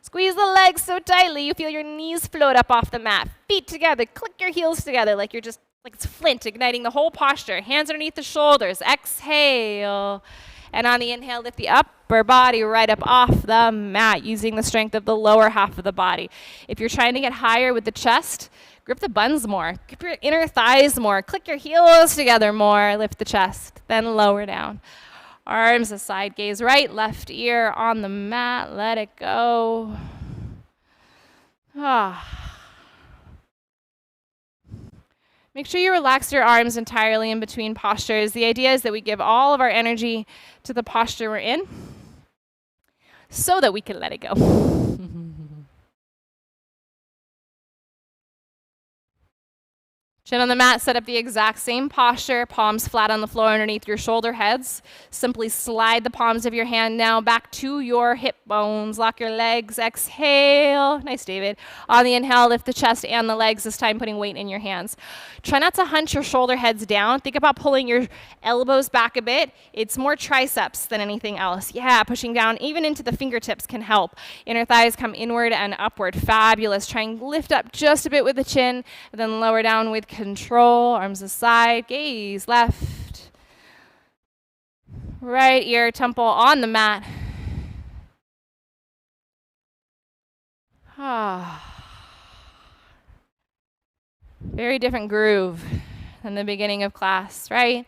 Squeeze the legs so tightly you feel your knees float up off the mat. Feet together. Click your heels together like you're just, like it's flint, igniting the whole posture. Hands underneath the shoulders. Exhale. And on the inhale, lift the upper body right up off the mat using the strength of the lower half of the body. If you're trying to get higher with the chest, grip the buns more. Grip your inner thighs more. Click your heels together more. Lift the chest, then lower down. Arms aside, gaze right, left ear on the mat. Let it go. Make sure you relax your arms entirely in between postures. The idea is that we give all of our energy to the posture we're in so that we can let it go. Chin on the mat, set up the exact same posture, palms flat on the floor underneath your shoulder heads. Simply slide the palms of your hand now back to your hip bones. Lock your legs, exhale. Nice, David. On the inhale, lift the chest and the legs, this time putting weight in your hands. Try not to hunch your shoulder heads down. Think about pulling your elbows back a bit. It's more triceps than anything else. Yeah, pushing down even into the fingertips can help. Inner thighs come inward and upward. Fabulous. Try and lift up just a bit with the chin, and then lower down with control. Arms aside, gaze left. Right ear, temple on the mat. Very different groove than the beginning of class, right?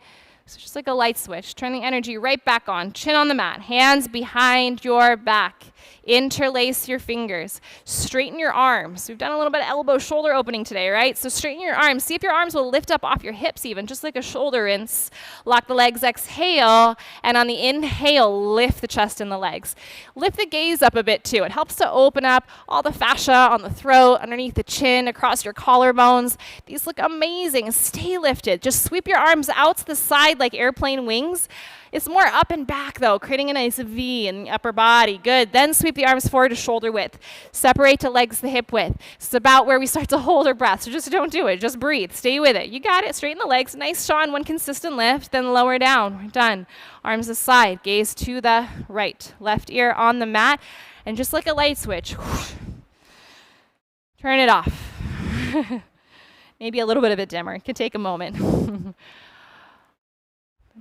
So just like a light switch, turn the energy right back on. Chin on the mat, hands behind your back. Interlace your fingers. Straighten your arms. We've done a little bit of elbow shoulder opening today, right? So straighten your arms. See if your arms will lift up off your hips even, just like a shoulder rinse. Lock the legs, exhale. And on the inhale, lift the chest and the legs. Lift the gaze up a bit too. It helps to open up all the fascia on the throat, underneath the chin, across your collarbones. These look amazing. Stay lifted. Just sweep your arms out to the side like airplane wings. It's more up and back though, creating a nice V in the upper body. Good. Then sweep the arms forward to shoulder width. Separate to legs to hip width. It's about where we start to hold our breath. So just don't do it. Just breathe. Stay with it. You got it. Straighten the legs. Nice Sean. One consistent lift. Then lower down. We're done. Arms aside. Gaze to the right. Left ear on the mat. And just like a light switch, turn it off. Maybe a little bit of it dimmer. It could take a moment.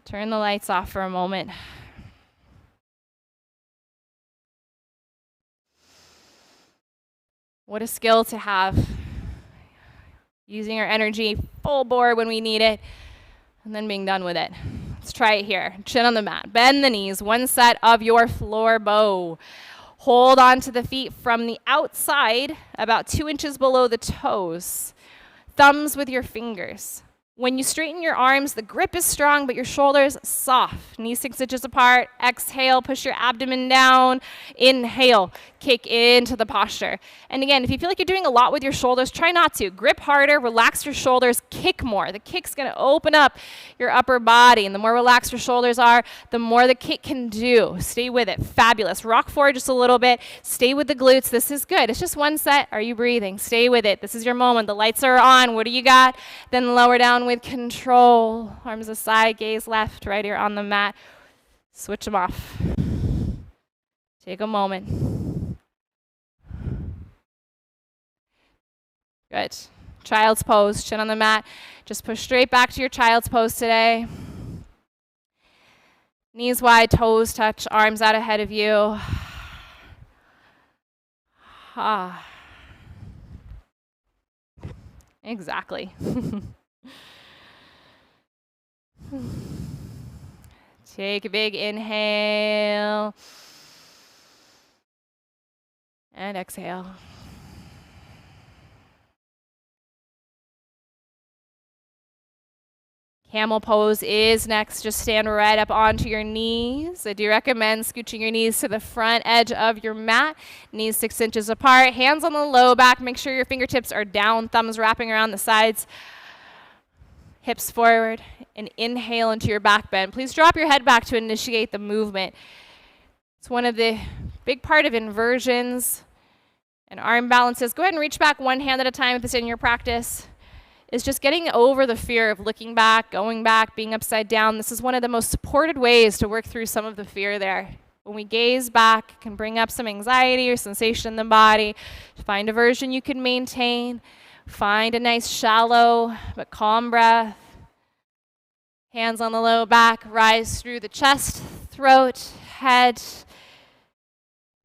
Turn the lights off for a moment. What a skill to have. Using our energy full bore when we need it, and then being done with it. Let's try it here. Chin on the mat. Bend the knees. One set of your floor bow. Hold on to the feet from the outside, about 2 inches below the toes. Thumbs with your fingers. When you straighten your arms, the grip is strong, but your shoulders soft. Knees 6 inches apart. Exhale, push your abdomen down. Inhale, kick into the posture. And again, if you feel like you're doing a lot with your shoulders, try not to. Grip harder, relax your shoulders, kick more. The kick's gonna open up your upper body, and the more relaxed your shoulders are, the more the kick can do. Stay with it. Fabulous. Rock forward just a little bit. Stay with the glutes. This is good. It's just one set. Are you breathing? Stay with it. This is your moment. The lights are on. What do you got? Then lower down with control. Arms aside, gaze left, right ear on the mat. Switch them off. Take a moment. Good. Child's pose, chin on the mat. Just push straight back to your child's pose today. Knees wide, toes touch, arms out ahead of you. Exactly. Take a big inhale. And exhale. Camel pose is next. Just stand right up onto your knees. I do recommend scooching your knees to the front edge of your mat. Knees 6 inches apart. Hands on the low back. Make sure your fingertips are down. Thumbs wrapping around the sides. Hips forward. And inhale into your back bend. Please drop your head back to initiate the movement. It's one of the big part of inversions and arm balances. Go ahead and reach back one hand at a time if it's in your practice. Is just getting over the fear of looking back, going back, being upside down. This is one of the most supported ways to work through some of the fear there. When we gaze back, it can bring up some anxiety or sensation in the body. Find a version you can maintain. Find a nice shallow but calm breath. Hands on the low back, rise through the chest, throat, head.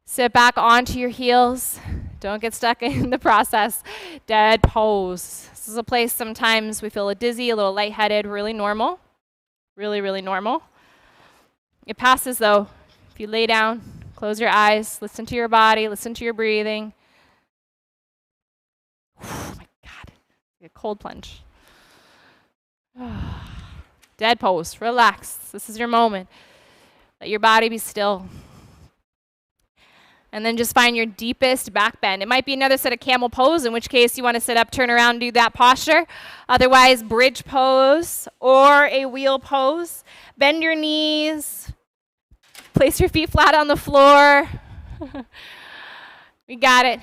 Sit back onto your heels. Don't get stuck in the process. Dead pose. This is a place sometimes we feel a dizzy, a little lightheaded, really normal. Really, really normal. It passes though. If you lay down, close your eyes, listen to your body, listen to your breathing. Oh my God, a cold plunge. Dead pose, relax. This is your moment. Let your body be still. And then just find your deepest back bend. It might be another set of camel pose, in which case you want to sit up, turn around, do that posture. Otherwise, bridge pose or a wheel pose. Bend your knees. Place your feet flat on the floor. We got it.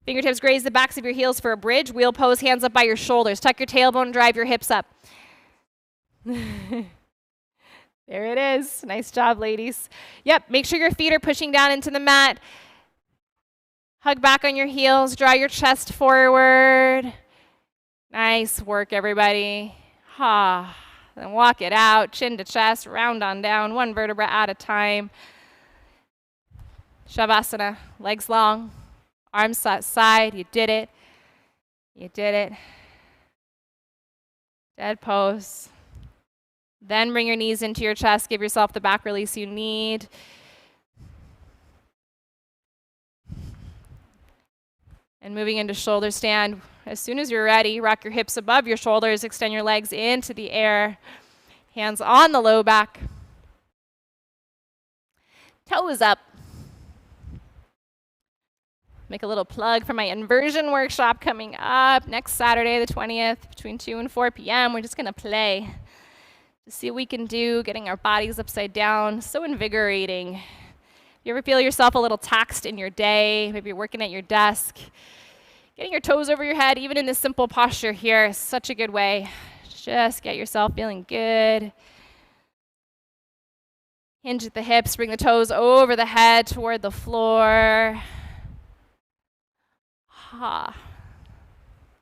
Fingertips graze the backs of your heels for a bridge. Wheel pose, hands up by your shoulders. Tuck your tailbone, drive your hips up. There it is. Nice job, ladies. Yep, make sure your feet are pushing down into the mat. Hug back on your heels. Draw your chest forward. Nice work, everybody. Then walk it out, chin to chest, round on down, one vertebra at a time. Shavasana, legs long, arms side. You did it. You did it. Dead pose. Then bring your knees into your chest. Give yourself the back release you need. And moving into shoulder stand. As soon as you're ready, rock your hips above your shoulders. Extend your legs into the air. Hands on the low back. Toes up. Make a little plug for my inversion workshop coming up next Saturday, the 20th, between 2 and 4 p.m. We're just going to play to see what we can do, getting our bodies upside down. So invigorating. You ever feel yourself a little taxed in your day? Maybe you're working at your desk. Getting your toes over your head, even in this simple posture here, is such a good way. Just get yourself feeling good. Hinge at the hips, bring the toes over the head toward the floor.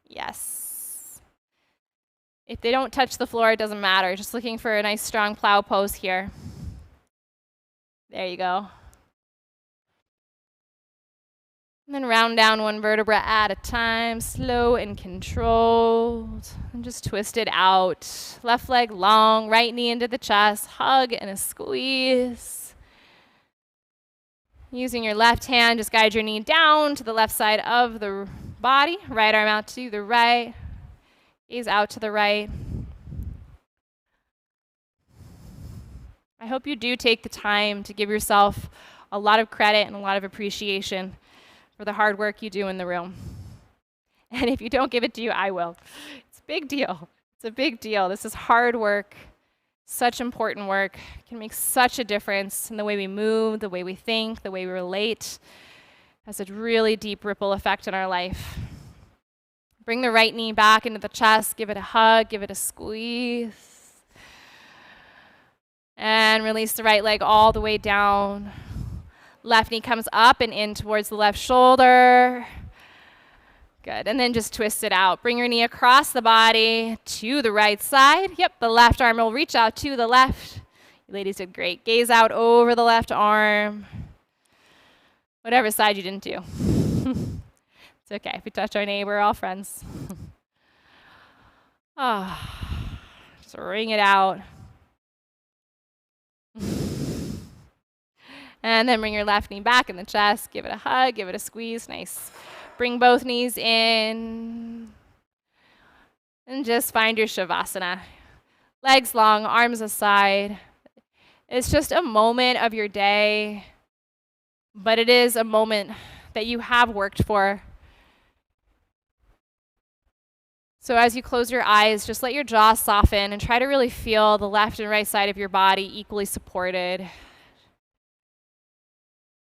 Yes. If they don't touch the floor, it doesn't matter. Just looking for a nice strong plow pose here. There you go. And then round down one vertebra at a time, slow and controlled. And just twist it out. Left leg long, right knee into the chest, hug and a squeeze. Using your left hand, just guide your knee down to the left side of the body. Right arm out to the right. Gaze out to the right. I hope you do take the time to give yourself a lot of credit and a lot of appreciation for the hard work you do in the room. And if you don't give it to you, I will. It's a big deal. It's a big deal. This is hard work, such important work. It can make such a difference in the way we move, the way we think, the way we relate. It has a really deep ripple effect in our life. Bring the right knee back into the chest. Give it a hug. Give it a squeeze. And release the right leg all the way down. Left knee comes up and in towards the left shoulder. Good. And then just twist it out. Bring your knee across the body to the right side. Yep, the left arm will reach out to the left. You ladies did great. Gaze out over the left arm. Whatever side you didn't do. It's okay. If we touch our knee, we're all friends. Just wring it out. And then bring your left knee back in the chest. Give it a hug. Give it a squeeze. Nice. Bring both knees in. And just find your Shavasana. Legs long, arms aside. It's just a moment of your day, but it is a moment that you have worked for. So as you close your eyes, just let your jaw soften and try to really feel the left and right side of your body equally supported.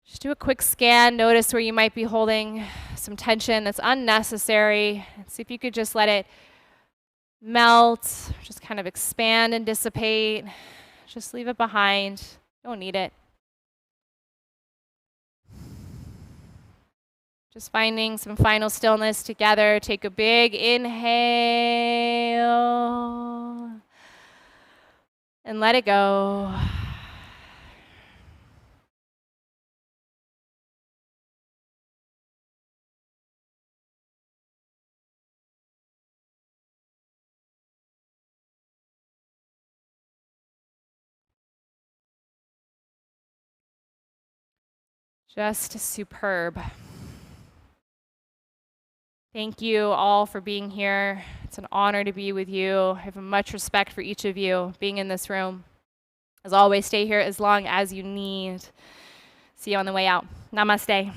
Just do a quick scan. Notice where you might be holding some tension that's unnecessary. See if you could just let it melt, just kind of expand and dissipate. Just leave it behind. Don't need it. Just finding some final stillness together. Take a big inhale and let it go. Just superb. Thank you all for being here. It's an honor to be with you. I have much respect for each of you being in this room. As always, stay here as long as you need. See you on the way out. Namaste.